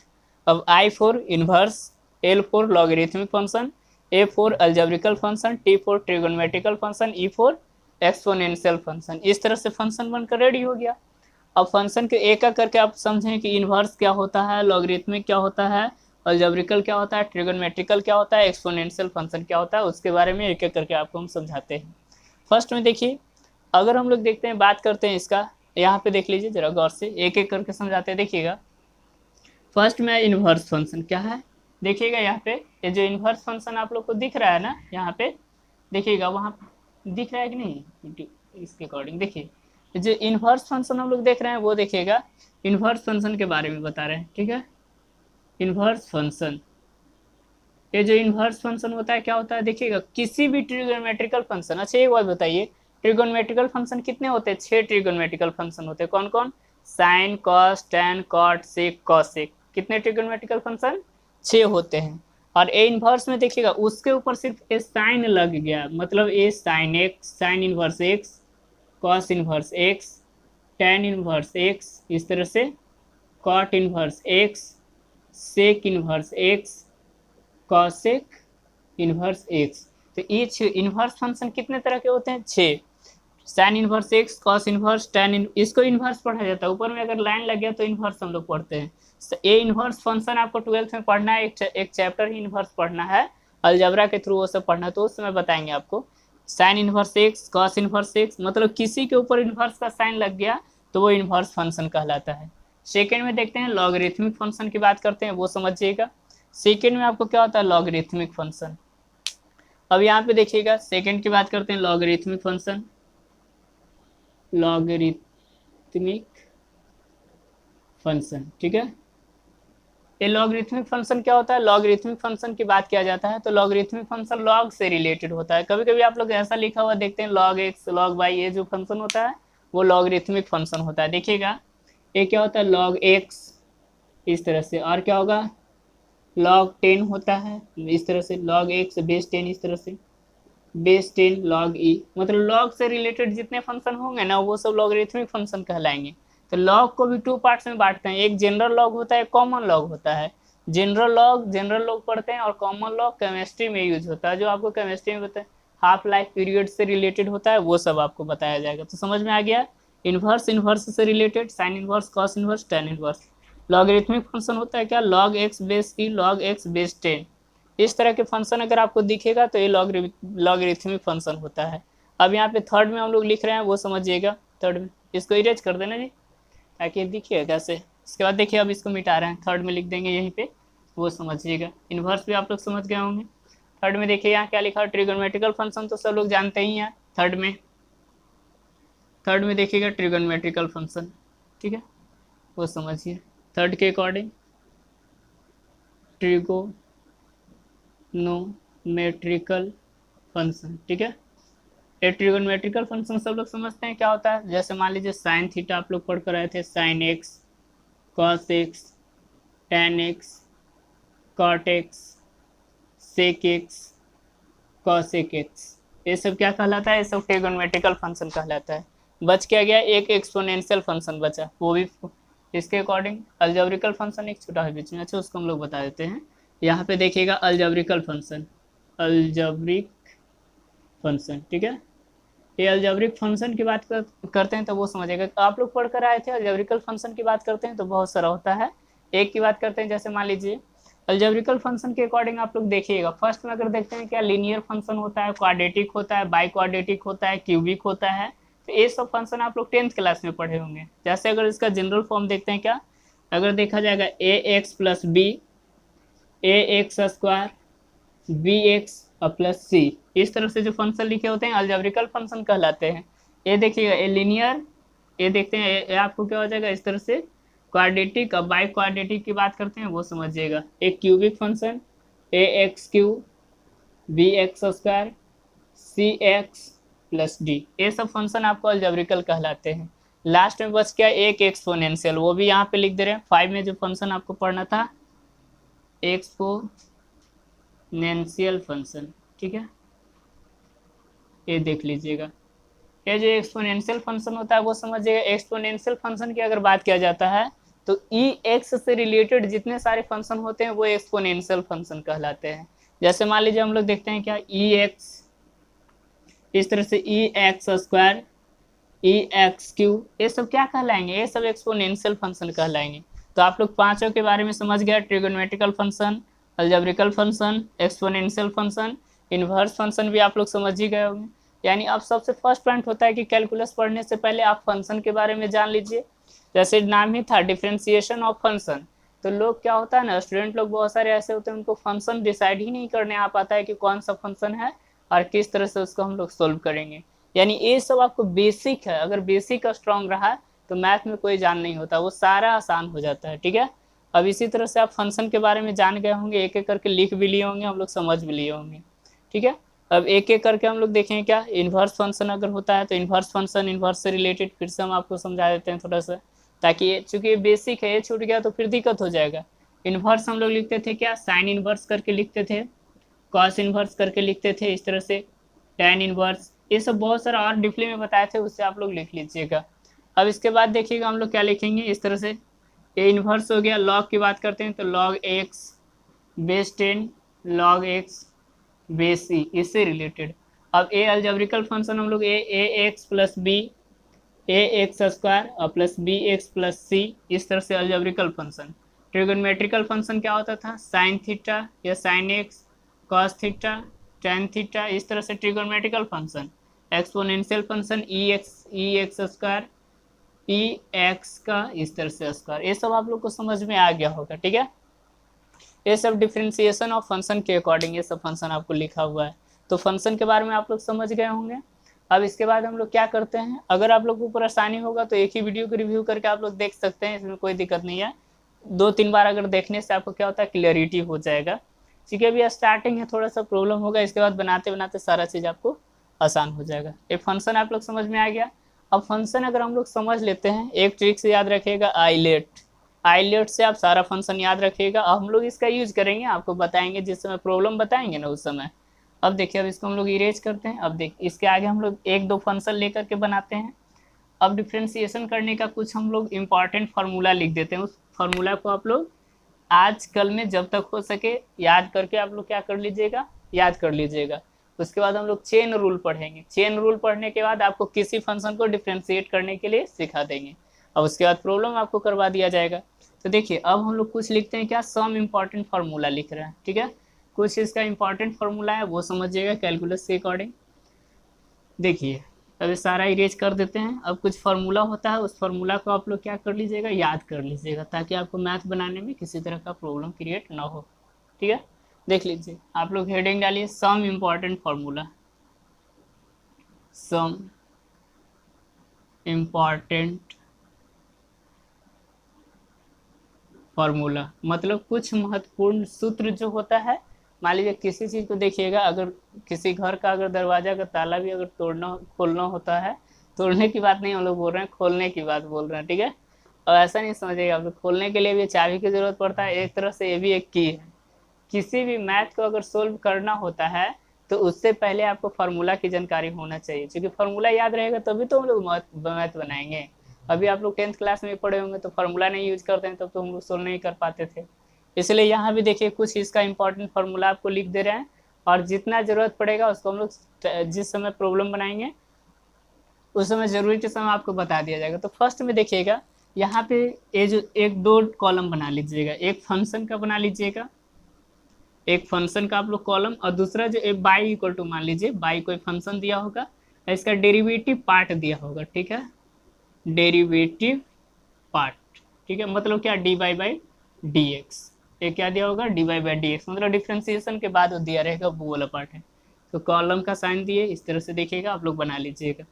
Speaker 1: अब I for inverse, L for logarithmic function, A for algebraical function, T for trigonometrical function, E for exponential function. इस तरह से फंक्शन बनकर रेडी हो गया। अब फंक्शन के एक एक करके आप समझें कि इनवर्स क्या होता है, लॉगरिथमिक क्या होता है, अलजेब्रिकल क्या होता है, ट्रिगोनोमेट्रिकल क्या होता है, एक्सपोनेंशियल फंक्शन क्या होता है, उसके बारे में एक एक करके आपको हम समझाते हैं। फर्स्ट में देखिए, अगर हम लोग देखते हैं, बात करते हैं इसका, यहाँ पे देख लीजिए जरा गौर से, एक एक करके समझाते हैं। देखिएगा फर्स्ट में इनवर्स फंक्शन क्या है, देखिएगा यहाँ पे ये जो इनवर्स फंक्शन आप लोग को दिख रहा है ना, यहाँ पे देखिएगा, वहाँ दिख रहा है कि नहीं, इसके अकॉर्डिंग देखिए जो इनवर्स फंक्शन हम लोग देख रहे हैं वो देखिएगा इनवर्स फंक्शन के बारे में बता रहे हैं, ठीक है। इनवर्स फंक्शन, ये जो इनवर्स फंक्शन होता है क्या होता है, देखिएगा किसी भी ट्रिगोनोमेट्रिकल फंक्शन, अच्छा एक बात बताइए, ट्रिगोनोमेट्रिकल फंक्शन कितने होते हैं, 6 ट्रिगोनोमेट्रिकल फंक्शन होते हैं। कौन कौन, साइन, कॉस, टैन, कॉट, सेक, कॉसेक, कितने ट्रिगोनोमेट्रिकल फंक्शन, 6 होते हैं। और ए इनवर्स में देखिएगा उसके ऊपर सिर्फ ए साइन लग गया, मतलब a sine x, sine inverse x, cos inverse x, tan inverse x, इस तरह से cot inverse x, sec inverse x, cosec inverse x. तो ईच इनवर्स फंक्शन कितने तरह के होते हैं, 6। Sine inverse x, cos inverse, tan इसको इनवर्स पढ़ा जाता है, ऊपर में अगर लाइन लग गया तो इनवर्स हम लोग पढ़ते हैं। ए इनवर्स फंक्शन आपको 12th में पढ़ना है, एक चैप्टर ही इनवर्स पढ़ना है, अलजबरा के थ्रू वो सब पढ़ना है, तो उस समय बताएंगे आपको। Sign inverse x, cos inverse x, मतलब किसी के ऊपर इनवर्स का साइन लग गया तो वो इनवर्स फंक्शन कहलाता है। सेकेंड में देखते हैं लॉगरिथमिक फंक्शन की बात करते हैं, वो समझिएगा। सेकेंड में आपको क्या होता है, लॉगरिथमिक फंक्शन। अब यहाँ पे देखिएगा सेकेंड की बात करते हैं, लॉगरिथमिक फंक्शन, लॉगरिथमिक फंक्शन, ठीक है। ये लॉगरिथमिक फंक्शन क्या होता है, लॉगरिथमिक फंक्शन की बात किया जाता है तो लॉगरिथमिक फंक्शन लॉग से रिलेटेड होता है। कभी कभी आप लोग ऐसा लिखा हुआ देखते हैं लॉग एक्स, लॉग वाई, ये जो फंक्शन होता है वो लॉगरिथमिक फंक्शन होता है। देखिएगा ये क्या होता है, लॉग एक्स इस तरह से, और क्या होगा, log 10 होता है इस तरह से, log x बेस 10 इस तरह से, बेस 10 log e, मतलब log से रिलेटेड जितने फंक्शन होंगे ना वो सब लॉगरिथमिक फंक्शन कहलाएंगे। तो log को भी 2 पार्ट्स में बांटते हैं, एक जनरल log होता है, कॉमन log होता है। जनरल log पढ़ते हैं, और कॉमन log केमिस्ट्री में यूज होता है, जो आपको केमिस्ट्री में बताए हाफ लाइफ पीरियड से रिलेटेड होता है, वो सब आपको बताया जाएगा। तो समझ में आ गया, इनवर्स, इनवर्स से related, sine inverse, cos inverse, tan inverse. Logarithmic function होता है क्या, log x base e, log x base 10, इस तरह के फंक्शन अगर आपको दिखेगा तो ये लॉगरिथमिक फंक्शन होता है। अब यहाँ पे थर्ड में हम लोग लिख रहे हैं, वो समझिएगा। थर्ड में इसको इरेज कर देना जी, ताकि दिखिए कैसे। इसके बाद देखिए अब इसको मिटा रहे हैं, थर्ड में लिख देंगे यहीं पे, वो समझिएगा। इनवर्स भी आप लोग समझ गए होंगे। थर्ड में देखिए यहाँ क्या लिखा है, ट्रिगोनोमेट्रिकल फंक्शन तो सब लोग जानते ही हैं। थर्ड में देखिएगा ट्रिगोनोमेट्रिकल फंक्शन, ठीक है, वो समझिए। थर्ड के अकॉर्डिंग ट्रिगोनोमेट्रिकल फंक्शन, ठीक है। ये ट्रिगोनोमेट्रिकल फंक्शन सब लोग समझते हैं क्या होता है। जैसे मान लीजिए साइन थीटा आप लोग पढ़ कर आए थे, sine x, cos x, tan x, cot x, sec x, cosec x, ये सब क्या कहलाता है, ये सब ट्रिगोनोमेट्रिकल फंक्शन कहलाता है। बच क्या गया, एक एक्सपोनेंशियल फंक्शन बचा, वो भी इसके अकॉर्डिंग। अलजेब्रिकल फंक्शन एक छोटा है बीच में, अच्छा उसको हम लोग बता देते हैं। यहाँ पे देखिएगा अलजेब्रिकल फंक्शन, अलजेब्रिक फंक्शन, ठीक है। ये अलजेब्रिक फंक्शन की बात करते हैं तो वो समझिएगा, आप लोग पढ़ कर आए थे। अलजेब्रिकल फंक्शन की बात करते हैं तो बहुत सारा होता है, एक की बात करते हैं। जैसे मान लीजिए अलजेब्रिकल फंक्शन के अकॉर्डिंग आप लोग देखिएगा, फर्स्ट में अगर देखते हैं क्या, लीनियर फंक्शन होता है, क्वाड्रेटिक होता है, बाई क्वाड्रेटिक होता है, क्यूबिक होता है। तो ये सब फंक्शन आप लोग 10th क्लास में पढ़े होंगे। जैसे अगर इसका जनरल फॉर्म देखते हैं क्या, अगर देखा जाएगा a x plus b, a x square, b x plus c, इस तरह से जो फंक्शन लिखे होते हैं अलजेब्रिकल फंक्शन कहलाते हैं। ये देखिएगा ए लीनियर ये देखते हैं ये आपको क्या हो जाएगा इस तरह से। क्वाड्रेटिक, अब बाई क्वाड्रेटिक की बात करते हैं वो समझिएगा। एक cubic function a x cube b x square c x plus d, ये सब फंक्शन आपको अलजेब्रिकल कहलाते हैं। लास्ट में बच गया एक एक्सपोनेंशियल, वो भी यहाँ पे लिख दे रहे हैं। 5 में जो फंक्शन आपको पढ़ना था एक्सपोनेंशियल फंक्शन, ठीक है, ये देख लीजिएगा। ये जो एक्सपोनेंशियल फंक्शन होता है वो समझिएगा। एक्सपोनेंशियल फंक्शन की अगर बात किया जाता है तो ई एक्स से रिलेटेड जितने सारे फंक्शन होते हैं वो एक्सपोनेंशियल फंक्शन कहलाते हैं। जैसे मान लीजिए हम लोग देखते हैं क्या ई एक्स, इस तरह से ई एक्स स्क्वायर ई एक्स क्यू, ये सब क्या कहलाएंगे, ये सब एक्सपोनेंशियल फंक्शन कहलाएंगे। तो आप लोग पांचों के बारे में समझ गया, trigonometrical function, algebraical function, exponential function, inverse function भी आप लोग समझ ही गए होंगे। यानी अब सबसे फर्स्ट पॉइंट होता है कि कैलकुलस पढ़ने से पहले आप फंक्शन के बारे में जान लीजिए। जैसे नाम ही था डिफरेंशिएशन ऑफ फंक्शन, तो लोग क्या होता है ना, स्टूडेंट लोग बहुत सारे ऐसे होते हैं उनको फंक्शन डिसाइड ही नहीं करने आ पाता है कि कौन सा फंक्शन है और किस तरह से उसको हम लोग सोल्व करेंगे। यानी ये सब आपको बेसिक है, अगर बेसिक स्ट्रांग रहा तो मैथ में कोई जान नहीं होता, वो सारा आसान हो जाता है, ठीक है। अब इसी तरह से आप फंक्शन के बारे में जान गए होंगे, एक एक करके लिख भी लिए होंगे, हम लोग समझ भी लिए होंगे, ठीक है। अब एक एक करके हम लोग देखेंगे क्या इन्वर्स फंक्शन अगर होता है तो इन्वर्स फंक्शन, इन्वर्स से रिलेटेड फिर से हम आपको समझा देते हैं थोड़ा सा, ताकि चूंकि ये बेसिक है, ये छूट गया तो फिर दिक्कत हो जाएगा। इन्वर्स हम लोग लिखते थे क्या, साइन इन्वर्स करके लिखते थे, कॉस इन्वर्स करके लिखते थे इस तरह से, टैन इन्वर्स, ये सब बहुत सारा और डिफली में बताए थे, उससे आप लोग लिख लीजिएगा। अब इसके बाद देखिएगा हम लोग क्या लिखेंगे इस तरह से, ए इन्वर्स हो गया, लॉग की बात करते हैं तो log x base 10 log x base c, इससे रिलेटेड। अब ए अलजेब्रिकल फंक्शन हम लोग a x plus b a x square और plus b x plus c, इस तरह से अलजेब्रिकल फंक्शन। ट्रिगोनोमेट्रिकल फंक्शन क्या होता था, साइन थीटा या sign x cos theta tan theta, इस तरह से ट्रिगोनोमेट्रिकल फंक्शन। एक्सपोनेंशियल फंक्शन ई एक्स स्क्वायर ई एक्स का इस तरह से स्क्वायर, ये सब आप लोग को समझ में आ गया होगा, ठीक है। ये सब डिफरेंशिएशन ऑफ फंक्शन के अकॉर्डिंग ये सब फंक्शन आपको लिखा हुआ है। तो फंक्शन के बारे में आप लोग समझ गए होंगे। अब इसके बाद हम लोग क्या करते हैं, अगर आप लोग को परेशानी होगा तो एक ही वीडियो को रिव्यू करके आप लोग देख सकते हैं, इसमें कोई दिक्कत नहीं है। 2-3 बार अगर देखने से आपको क्या होता है क्लियरिटी हो जाएगा, ठीक है। अभी स्टार्टिंग है, थोड़ा सा प्रॉब्लम होगा, इसके बाद बनाते बनाते सारा चीज़ आपको आसान हो जाएगा। एक फंक्शन आप लोग समझ में आ गया। अब फंक्शन अगर हम लोग समझ लेते हैं, एक ट्रिक से याद रखिएगा, आईलेट से आप सारा फंक्शन याद रखिएगा। अब हम लोग इसका यूज करेंगे, आपको बताएंगे जिस समय प्रॉब्लम बताएंगे ना उस समय। अब देखिए, अब इसको हम लोग इरेज करते हैं। अब देखिए इसके आगे हम लोग 1-2 फंक्शन लेकर के बनाते हैं। अब डिफ्रेंसिएशन करने का कुछ हम लोग इम्पॉर्टेंट फार्मूला लिख देते हैं, उस फार्मूला को आप लोग आज कल में जब तक हो सके याद करके आप लोग क्या कर लीजिएगा, याद कर लीजिएगा। उसके बाद हम लोग चेन रूल पढ़ेंगे। चेन रूल पढ़ने के बाद आपको किसी फंक्शन को डिफ्रेंशिएट करने के लिए सिखा देंगे, और उसके बाद प्रॉब्लम आपको करवा दिया जाएगा। तो देखिए अब हम लोग कुछ लिखते हैं क्या, सम इम्पॉर्टेंट फार्मूला लिख रहे हैं, ठीक है। कुछ इसका इम्पॉर्टेंट फार्मूला है वो समझिएगा कैलकुलस के अकॉर्डिंग। देखिए अभी सारा इरेज कर देते हैं। अब कुछ फार्मूला होता है, उस फार्मूला को आप लोग क्या कर लीजिएगा, याद कर लीजिएगा, ताकि आपको मैथ बनाने में किसी तरह का प्रॉब्लम क्रिएट ना हो, ठीक है। देख लीजिए आप लोग हेडिंग डालिए some important formula, some important formula मतलब कुछ महत्वपूर्ण सूत्र जो होता है। मान लीजिए किसी चीज़ को देखिएगा, अगर किसी घर का अगर दरवाजा का ताला भी अगर तोड़ना खोलना होता है, तोड़ने की बात नहीं हम लोग बोल रहे हैं, खोलने की बात बोल रहे हैं, ठीक है। और ऐसा नहीं समझिएगा आप लोग, खोलने के लिए भी चाबी की जरूरत पड़ता है, एक तरह से ये भी एक की है। किसी भी मैथ को अगर सोल्व करना होता है तो उससे पहले आपको फार्मूला की जानकारी होना चाहिए, क्योंकि फार्मूला याद रहेगा तभी तो हम लोग मैथ बनाएंगे। अभी आप लोग 10th क्लास में पढ़े होंगे तो फार्मूला नहीं यूज करते हैं, तब तो हम लोग सोल्व नहीं कर पाते थे। इसलिए यहाँ भी देखिए कुछ इसका इंपॉर्टेंट फार्मूला आपको लिख दे रहे हैं, और जितना जरूरत पड़ेगा उसको हम लोग जिस समय प्रॉब्लम बनाएंगे उस समय जरूरी के समय आपको बता दिया जाएगा। तो फर्स्ट में देखिएगा यहाँ पे ये जो 1-2 कॉलम बना लीजिएगा, एक फंक्शन का बना लीजिएगा, एक फंक्शन का आप लोग कॉलम, और दूसरा जो एक बाई इक्वल टू, मान लीजिए बाई कोई फंक्शन दिया होगा, इसका डेरिवेटिव पार्ट दिया होगा, ठीक है, डेरिवेटिव पार्ट, ठीक है। मतलब क्या, d y by d x, ये क्या दिया होगा, d y by d x, मतलब डिफ्रेंसिएशन के बाद वो दिया रहेगा, वो वाला पार्ट है। तो कॉलम का साइन दिए इस तरह से देखिएगा, आप लोग बना लीजिएगा।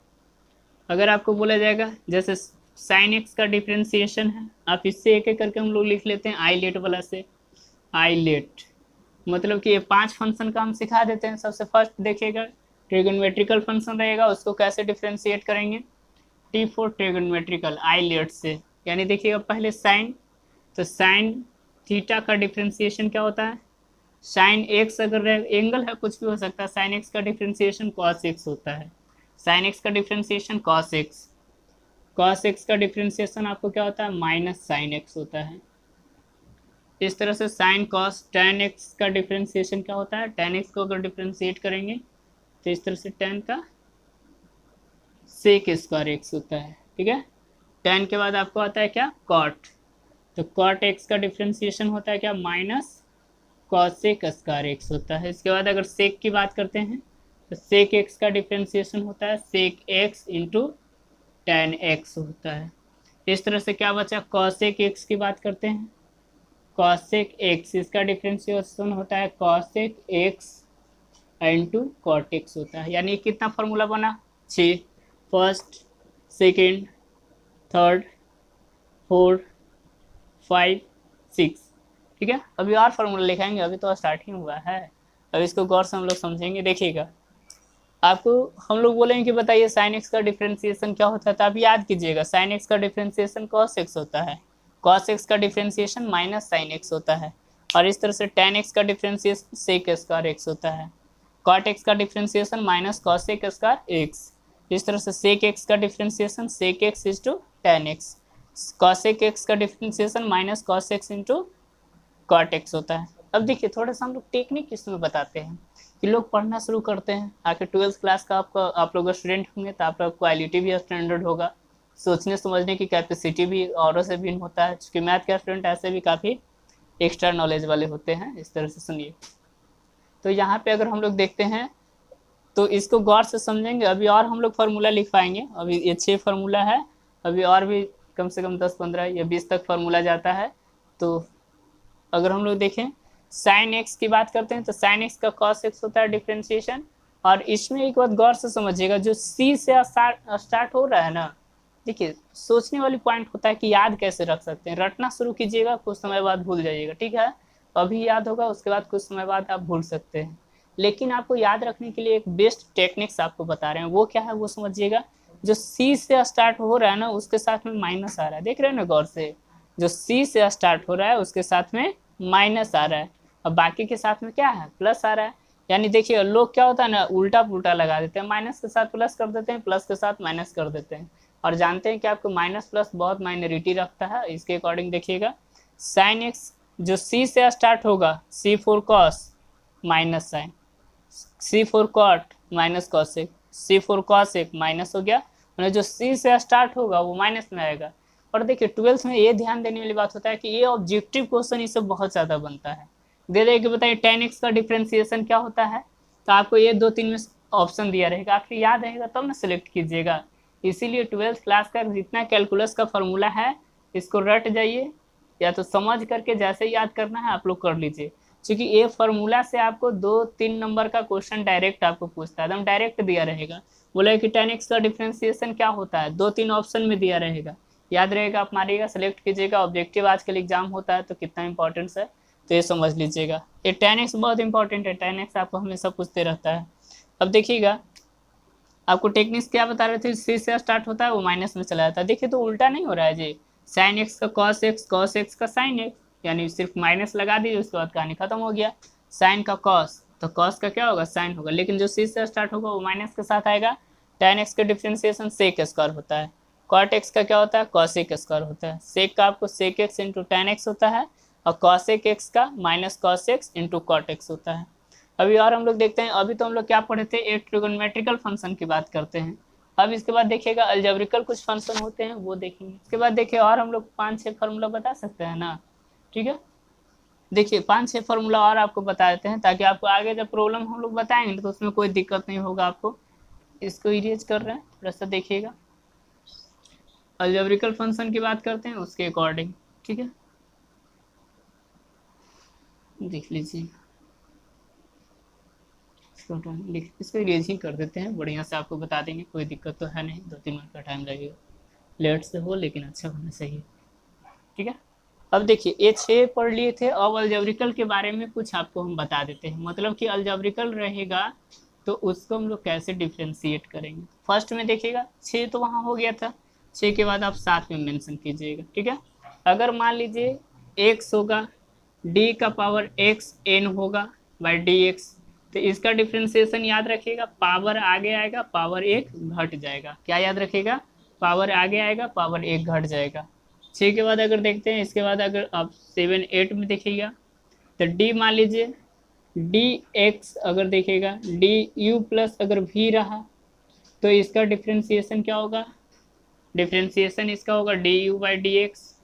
Speaker 1: अगर आपको बोला जाएगा जैसे साइन एक्स का डिफ्रेंसिएशन है, आप इससे एक एक करके हम लोग लिख लेते हैं आईलेट वाला से। आईलेट मतलब कि ये 5 फंक्शन का हम सिखा देते हैं। सबसे फर्स्ट देखिएगा ट्रिगोनोमेट्रिकल फंक्शन रहेगा, उसको कैसे डिफ्रेंशिएट करेंगे। टी फॉर ट्रिगोनोमेट्रिकल आईलेट से, यानी देखिएगा पहले साइन, तो साइन थीटा का डिफ्रेंसिएशन क्या होता है, साइन एक्स अगर एंगल है कुछ भी हो सकता है, साइन एक्स का डिफ्रेंसिएशन कॉस एक्स होता है। साइन एक्स का differentiation cos x, cos x का डिफ्रेंसिएशन आपको क्या होता है माइनस साइन एक्स होता है। इस तरह से साइन कॉस टेन एक्स का डिफ्रेंसिएशन क्या होता है, टेन एक्स को अगर डिफ्रेंशिएट करेंगे तो इस तरह से टेन का सेक स्क्वायर एक्स होता है। ठीक है, टेन के बाद आपको आता है क्या कॉट, तो कॉट एक्स का डिफ्रेंसिएशन होता है क्या माइनस कॉसेक स्क्वायर एक्स होता है। इसके बाद अगर सेक की बात करते हैं तो सेक एक्स का डिफ्रेंसिएशन होता है sec x into tan x होता है। इस तरह से क्या बचा कॉसेक एक्स की बात करते हैं, कॉसेक एक्स इसका डिफ्रेंसिएशन होता है cosec x into cot x होता है। यानी कितना फार्मूला बना 6, फर्स्ट सेकेंड थर्ड 4 5 6। ठीक है, अभी और फार्मूला लिखाएंगे, अभी तो स्टार्टिंग हुआ है, अब इसको गौर से हम लोग समझेंगे। देखिएगा आपको हम लोग बोलेंगे कि बताइए साइन एक्स का डिफ्रेंसिएशन क्या होता है, तो आप याद कीजिएगा साइन एक्स का डिफ्रेंसिएशन कॉस एक्स होता है, कॉस एक्स का डिफ्रेंसिएशन माइनस साइन एक्स होता है, और इस तरह से टेन एक्स का डिफ्रेंसिएशन सेक स्क्वायर एक्स होता है, कॉट एक्स का differentiation minus cosec square x, इस तरह से सेक एक्स का differentiation sec x is to tan x, cosec x का differentiation minus cos x into cot x होता है। अब देखिए थोड़ा सा हम लोग टेक्निक इसमें बताते हैं कि लोग पढ़ना शुरू करते हैं, आके 12th क्लास का आपका आप लोग स्टूडेंट होंगे तो आप लोग क्वालिटी भी स्टैंडर्ड होगा, सोचने समझने की कैपेसिटी भी औरों से भिन्न होता है, क्योंकि मैथ के स्टूडेंट ऐसे भी काफ़ी एक्स्ट्रा नॉलेज वाले होते हैं। इस तरह से सुनिए, तो यहाँ पे अगर हम लोग देखते हैं तो इसको गौर से समझेंगे। अभी और हम लोग फार्मूला लिख पाएंगे, अभी ये 6 फार्मूला है, अभी और भी कम से कम 10 15 या 20 तक फार्मूला जाता है। तो अगर हम लोग देखें साइन एक्स की बात करते हैं तो साइन एक्स का कॉस एक्स होता है डिफ्रेंशिएशन, और इसमें एक बात गौर से समझिएगा जो सी से स्टार्ट हो रहा है ना, देखिए सोचने वाली पॉइंट होता है कि याद कैसे रख सकते हैं, रटना शुरू कीजिएगा कुछ समय बाद भूल जाइएगा। ठीक है, अभी याद होगा उसके बाद कुछ समय बाद आप भूल सकते हैं, लेकिन आपको याद रखने के लिए एक बेस्ट टेक्निक्स आपको बता रहे हैं, वो क्या है वो समझिएगा। जो सी से स्टार्ट हो रहा है ना उसके साथ में माइनस आ रहा है, देख रहे हैं ना गौर से, जो सी से स्टार्ट हो रहा है उसके साथ में माइनस आ रहा है और बाकी के साथ में क्या है प्लस आ रहा है। यानी देखिए लोग क्या होता है ना उल्टा पुल्टा लगा देते हैं, माइनस के साथ प्लस कर देते हैं, प्लस के साथ माइनस कर देते हैं, और जानते हैं कि आपको माइनस प्लस बहुत माइनॉरिटी रखता है। इसके अकॉर्डिंग देखिएगा साइन एक्स जो सी से स्टार्ट होगा सी फोर कॉस माइनस साइन, सी फोर कॉट माइनस कॉसेक, सी फोर कॉसेक माइनस हो गया, मतलब जो सी से स्टार्ट होगा वो माइनस में आएगा। और देखिए 12th में ये ध्यान देने वाली बात होता है कि ये ऑब्जेक्टिव क्वेश्चन इससे बहुत ज़्यादा बनता है। दे दे कि बताइए टेन एक्स का डिफ्रेंसिएशन क्या होता है, तो आपको ये 2 3 में ऑप्शन दिया रहेगा, आपको याद रहेगा तब ना सेलेक्ट कीजिएगा। इसीलिए 12th क्लास का जितना कैलकुलस का फॉर्मूला है इसको रट जाइए, या तो समझ करके जैसे याद करना है आप लोग कर लीजिए, क्योंकि ये फार्मूला से आपको 2 3 नंबर का क्वेश्चन डायरेक्ट आपको पूछता है, एकदम डायरेक्ट दिया रहेगा। बोला कि टेन एक्स का डिफ्रेंसिएशन क्या होता है, 2 3 ऑप्शन में दिया रहेगा, याद रहेगा आप मारिएगा सेलेक्ट कीजिएगा। ऑब्जेक्टिव आजकल एग्जाम होता है तो कितना इंपॉर्टेंस है तो ये समझ लीजिएगा। ये टेन एक्स बहुत इंपॉर्टेंट है, टेन एक्स आपको हमेशा पूछते रहता है। अब देखिएगा आपको टेक्निक्स क्या बता रहे थे, सी से स्टार्ट होता है वो माइनस में चला जाता है, देखिए तो उल्टा नहीं हो रहा है जी, साइन एक्स का कॉस एक्स, कॉस एक्स का साइन एक्स, यानी सिर्फ माइनस लगा दीजिए उसके बाद कहानी खत्म हो गया। साइन का कॉस तो कॉस का क्या होगा साइन होगा, लेकिन जो सी से स्टार्ट होगा वो माइनस के साथ आएगा। टेन एक्स का डिफ्रेंसिएशन सेक स्क्वायर होता है, कॉट एक्स का क्या होता है कॉसेक स्क्वायर होता है, सेक का आपको sec x into tan x होता है, और कॉसेक एक्स का minus cos x into cot x होता है। अभी और हम लोग देखते हैं, अभी तो हम लोग क्या पढ़े थे एक ट्रिगोनोमेट्रिकल फंक्शन की बात करते हैं, अब इसके बाद देखिएगा अलजेब्रिकल कुछ फंक्शन होते हैं वो देखेंगे। इसके बाद देखिए और हम लोग 5 6 फार्मूला बता सकते हैं ना, ठीक है। देखिए 5 6 फार्मूला और आपको बता देते हैं ताकि आपको आगे जब प्रॉब्लम हम लोग बताएंगे तो उसमें कोई दिक्कत नहीं होगा आपको। इसको इरेज कर रहे हैं थोड़ा सा देखिएगा, अलजेब्रिकल फंक्शन की बात करते हैं उसके अकॉर्डिंग, ठीक है देख लीजिए। इसको इरेज ही कर देते हैं, बढ़िया से आपको बता देंगे, कोई दिक्कत तो है नहीं, 2-3 मिनट का टाइम लगेगा, लेट से हो लेकिन अच्छा होना चाहिए। ठीक है, अब देखिए ये 6 पढ़ लिए थे, अब अलजेब्रिकल के बारे में कुछ आपको हम बता देते हैं, मतलब कि अलजेब्रिकल रहेगा तो उसको हम लोग कैसे डिफ्रेंशिएट करेंगे। फर्स्ट में देखिएगा 6 तो वहाँ हो गया था, 6 के बाद आप 7 में मेंशन कीजिएगा। ठीक है, अगर मान लीजिए x होगा, d का पावर x n होगा बाई डी एक्स, तो इसका डिफ्रेंसिएशन याद रखिएगा, पावर आगे आएगा पावर 1 घट जाएगा। क्या याद रखिएगा, पावर आगे आएगा पावर 1 घट जाएगा। 6 के बाद अगर देखते हैं, इसके बाद अगर आप 7-8 में देखिएगा तो d मान लीजिए डी एक्स, अगर देखिएगा डी यू प्लस अगर भी रहा तो इसका डिफ्रेंसिएशन क्या होगा, डिफ्रेंसिएशन इसका होगा d u by d x,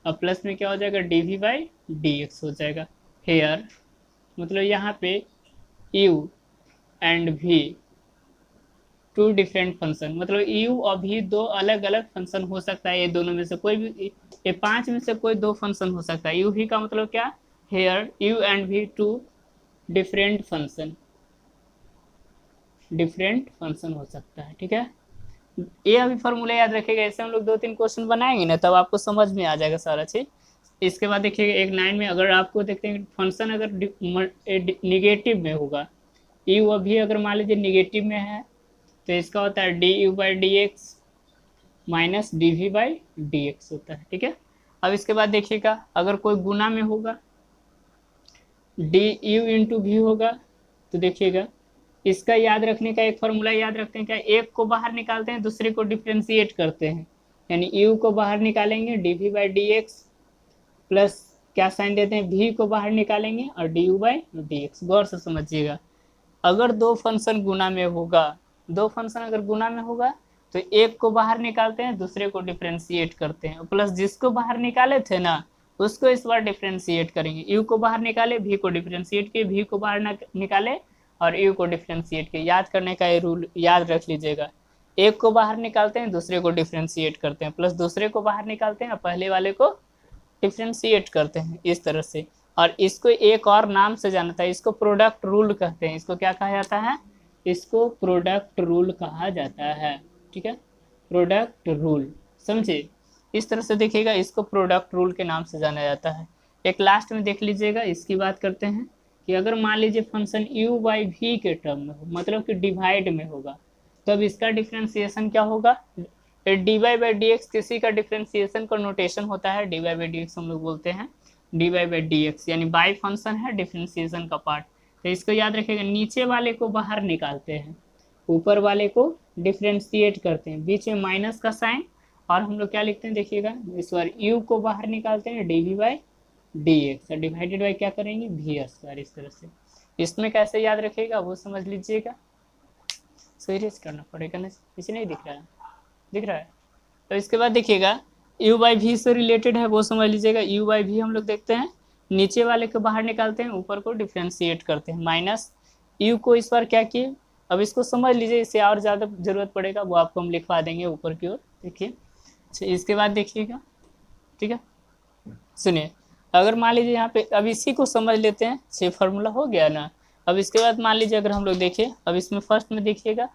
Speaker 1: और प्लस में क्या हो जाएगा d v by d x हो जाएगा। हेयर मतलब यहाँ पे u and v two different function, मतलब यू और भी दो अलग अलग फंक्शन हो सकता है, ये दोनों में से कोई भी, ये 5 में से कोई 2 फंक्शन हो सकता है। यू भी का मतलब क्या, here u and v two different function, different function हो सकता है। ठीक है, ये अभी फॉर्मूला याद रखेगा, ऐसे हम लोग 2-3 क्वेश्चन बनाएंगे ना तब आपको समझ में आ जाएगा सारा चीज। इसके बाद देखिएगा एक 9 में अगर आपको देखते हैं फंक्शन अगर निगेटिव में होगा, यू अभी अगर मान लीजिए निगेटिव में है तो इसका होता है d u by d x minus d v by d x होता है। ठीक है, अब इसके बाद देखिएगा अगर कोई गुना में होगा, डी यू इंटू भी होगा, तो देखिएगा इसका याद रखने का एक फॉर्मूला याद रखते हैं, क्या, एक को बाहर निकालते हैं दूसरे को डिफ्रेंशिएट करते हैं, यानी यू को बाहर निकालेंगे d v by d x plus क्या साइन देते हैं, भी को बाहर निकालेंगे और d u by d x. गौर से समझिएगा, अगर 2 फंक्शन गुना में होगा, 2 फंक्शन अगर गुना में होगा तो एक को बाहर निकालते हैं दूसरे को डिफ्रेंशिएट करते हैं, प्लस जिसको बाहर निकाले थे ना उसको इस बार डिफ्रेंशिएट करेंगे, यू को बाहर निकाले भी को डिफ्रेंशिएट किए, भी को बाहर निकाले और यू को डिफ्रेंशिएट किए। याद करने का ये रूल याद रख लीजिएगा, एक को बाहर निकालते हैं दूसरे को डिफ्रेंशिएट करते हैं, प्लस दूसरे को बाहर निकालते हैं और पहले वाले को डिफ्रेंशिएट करते हैं, इस तरह से। और इसको एक और नाम से जाना था, इसको प्रोडक्ट रूल कहते हैं। इसको क्या कहा जाता है, इसको प्रोडक्ट रूल कहा जाता है। ठीक है, प्रोडक्ट रूल, समझे, इस तरह से देखिएगा, इसको प्रोडक्ट रूल के नाम से जाना जाता है। एक लास्ट में देख लीजिएगा, इसकी बात करते हैं कि अगर मान लीजिए फंक्शन u बाई भी के टर्म में हो, मतलब कि डिवाइड में होगा, तो अब इसका डिफ्रेंसिएशन क्या होगा, d y by d x, किसी का डिफ्रेंसिएशन का नोटेशन होता है d y by d x, हम लोग बोलते हैं d y by d x, यानी बाई फंक्शन है डिफ्रेंसिएशन का पार्ट। तो इसको याद रखिएगा, नीचे वाले को बाहर निकालते हैं ऊपर वाले को डिफ्रेंशिएट करते हैं, बीच में माइनस का साइन, और हम लोग क्या लिखते हैं देखिएगा, इस बार u को बाहर निकालते हैं d v by d x, divided by क्या करेंगे भी स्क्वायर, इस तरह से। इसमें कैसे याद रखिएगा वो समझ लीजिएगा, सीरियस करना पड़ेगा ना, इसे नहीं दिख रहा है, दिख रहा है। तो इसके बाद देखिएगा u बाई भी से रिलेटेड है वो समझ लीजिएगा, u बाई भी हम लोग देखते हैं, नीचे वाले को बाहर निकालते हैं ऊपर को डिफ्रेंशिएट करते हैं, माइनस u को इस बार क्या किए, अब इसको समझ लीजिए, इससे और ज़्यादा जरूरत पड़ेगा वो आपको हम लिखवा देंगे ऊपर की ओर। देखिए अच्छा, इसके बाद देखिएगा, ठीक है, सुनिए, अगर मान लीजिए यहाँ पे, अब इसी को समझ लेते हैं, 6 फार्मूला हो गया ना। अब इसके बाद मान लीजिए अगर हम लोग देखिए, अब इसमें फर्स्ट में देखिएगा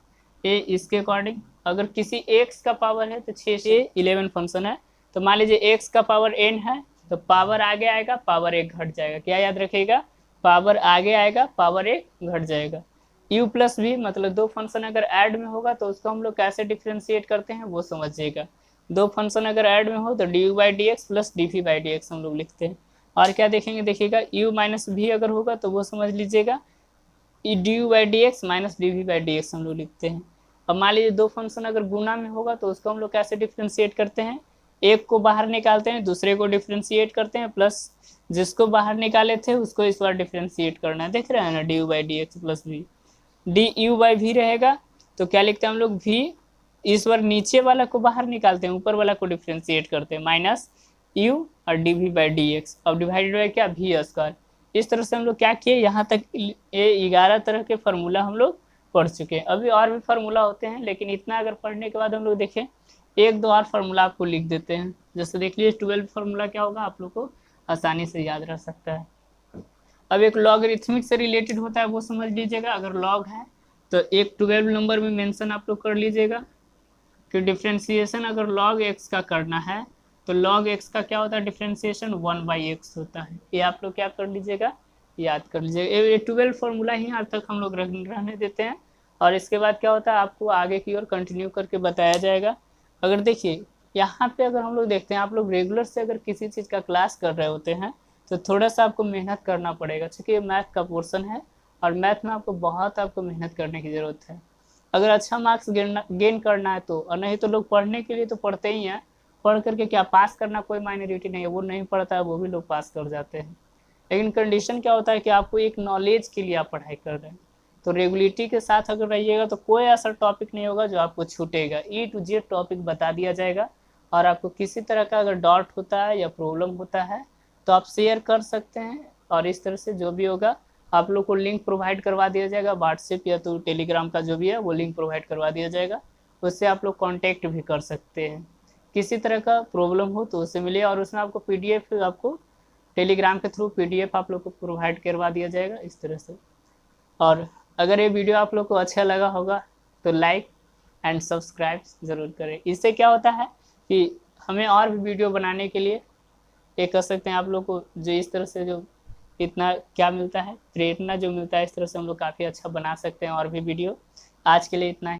Speaker 1: ए, इसके अकॉर्डिंग अगर किसी x का पावर है तो 6 से 11 फंक्शन है, तो मान लीजिए x का पावर n है तो पावर आगे आएगा पावर 1 घट जाएगा। क्या याद रखिएगा, पावर आगे आएगा पावर 1 घट जाएगा। u प्लस भी मतलब 2 फंक्शन अगर ऐड में होगा तो उसको हम लोग कैसे डिफ्रेंशिएट करते हैं वो समझिएगा। 2 फंक्शन अगर ऐड में हो तो d u by d x plus d v by d x हम लोग लिखते हैं। और क्या देखेंगे, देखिएगा u माइनस भी अगर होगा तो वो समझ लीजिएगा d u by d x minus d v by d x हम लोग लिखते हैं। अब मान लीजिए 2 फंक्शन अगर गुना में होगा तो उसको हम लोग कैसे डिफ्रेंशिएट करते हैं, एक को बाहर निकालते हैं दूसरे को डिफ्रेंशिएट करते हैं, प्लस जिसको बाहर निकाले थे उसको इस बार डिफ्रेंशिएट करना है। देख रहे हैं ना, d u by d x plus v, d u by v रहेगा तो क्या लिखते हैं हम लोग, भी इस बार नीचे वाला को बाहर निकालते हैं ऊपर वाला को डिफ्रेंशिएट करते हैं, माइनस यू और d v by d x, अब डिवाइडेड बाई क्या भी स्क्वायर। इस तरह से हम लोग क्या किए, यहाँ तक ये 11 तरह के फार्मूला हम लोग पढ़ चुके हैं। अभी और भी फार्मूला होते हैं लेकिन इतना अगर पढ़ने के बाद हम लोग देखें 1-2 और फार्मूला आपको लिख देते हैं। जैसे देख लीजिए 12 फार्मूला क्या होगा, आप लोग को आसानी से याद रह सकता है। अब एक लॉगरिथमिक से रिलेटेड होता है वो समझ लीजिएगा। अगर लॉग है तो एक 12 नंबर में मेंशन आप लोग कर लीजिएगा कि डिफ्रेंसिएशन अगर लॉग एक्स का करना है तो लॉग एक्स का क्या होता है डिफ्रेंसिएशन 1/x होता है। ये आप लोग क्या कर लीजिएगा, याद कर लीजिएगा। ये 12 फॉर्मूला ही आज तक हम लोग रहने देते हैं और इसके बाद क्या होता है आपको आगे की ओर कंटिन्यू करके बताया जाएगा। अगर देखिए यहाँ पे अगर हम लोग देखते हैं, आप लोग रेगुलर से अगर किसी चीज़ का क्लास कर रहे होते हैं तो थोड़ा सा आपको मेहनत करना पड़ेगा, क्योंकि ये मैथ का पोर्शन है और मैथ में आपको मेहनत करने की ज़रूरत है अगर अच्छा मार्क्स गेन करना है तो। और नहीं तो लोग पढ़ने के लिए तो पढ़ते ही हैं, पढ़ करके क्या पास करना कोई माइनॉरिटी नहीं है, वो नहीं पढ़ता है वो भी लोग पास कर जाते हैं। लेकिन कंडीशन क्या होता है कि आपको एक नॉलेज के लिए आप पढ़ाई कर रहे हैं, तो रेगुलरिटी के साथ अगर रहिएगा तो कोई ऐसा टॉपिक नहीं होगा जो आपको छूटेगा। E to Z टॉपिक बता दिया जाएगा और आपको किसी तरह का अगर डाउट होता है या प्रॉब्लम होता है तो आप शेयर कर सकते हैं और इस तरह से जो भी होगा आप लोग को लिंक प्रोवाइड करवा दिया जाएगा। व्हाट्सएप या तो टेलीग्राम का जो भी है वो लिंक प्रोवाइड करवा दिया जाएगा, उससे आप लोग कांटेक्ट भी कर सकते हैं। किसी तरह का प्रॉब्लम हो तो उससे मिलिए और उसमें आपको PDF आपको टेलीग्राम के थ्रू PDF आप लोग को प्रोवाइड करवा दिया जाएगा इस तरह से। और अगर ये वीडियो आप लोग को अच्छा लगा होगा तो लाइक एंड सब्सक्राइब ज़रूर करें। इससे क्या होता है कि हमें और भी वीडियो बनाने के लिए ये कर सकते हैं। आप लोग को जो इस तरह से जो इतना क्या मिलता है, प्रेरणा जो मिलता है, इस तरह से हम लोग काफ़ी अच्छा बना सकते हैं और भी वीडियो। आज के लिए इतना ही।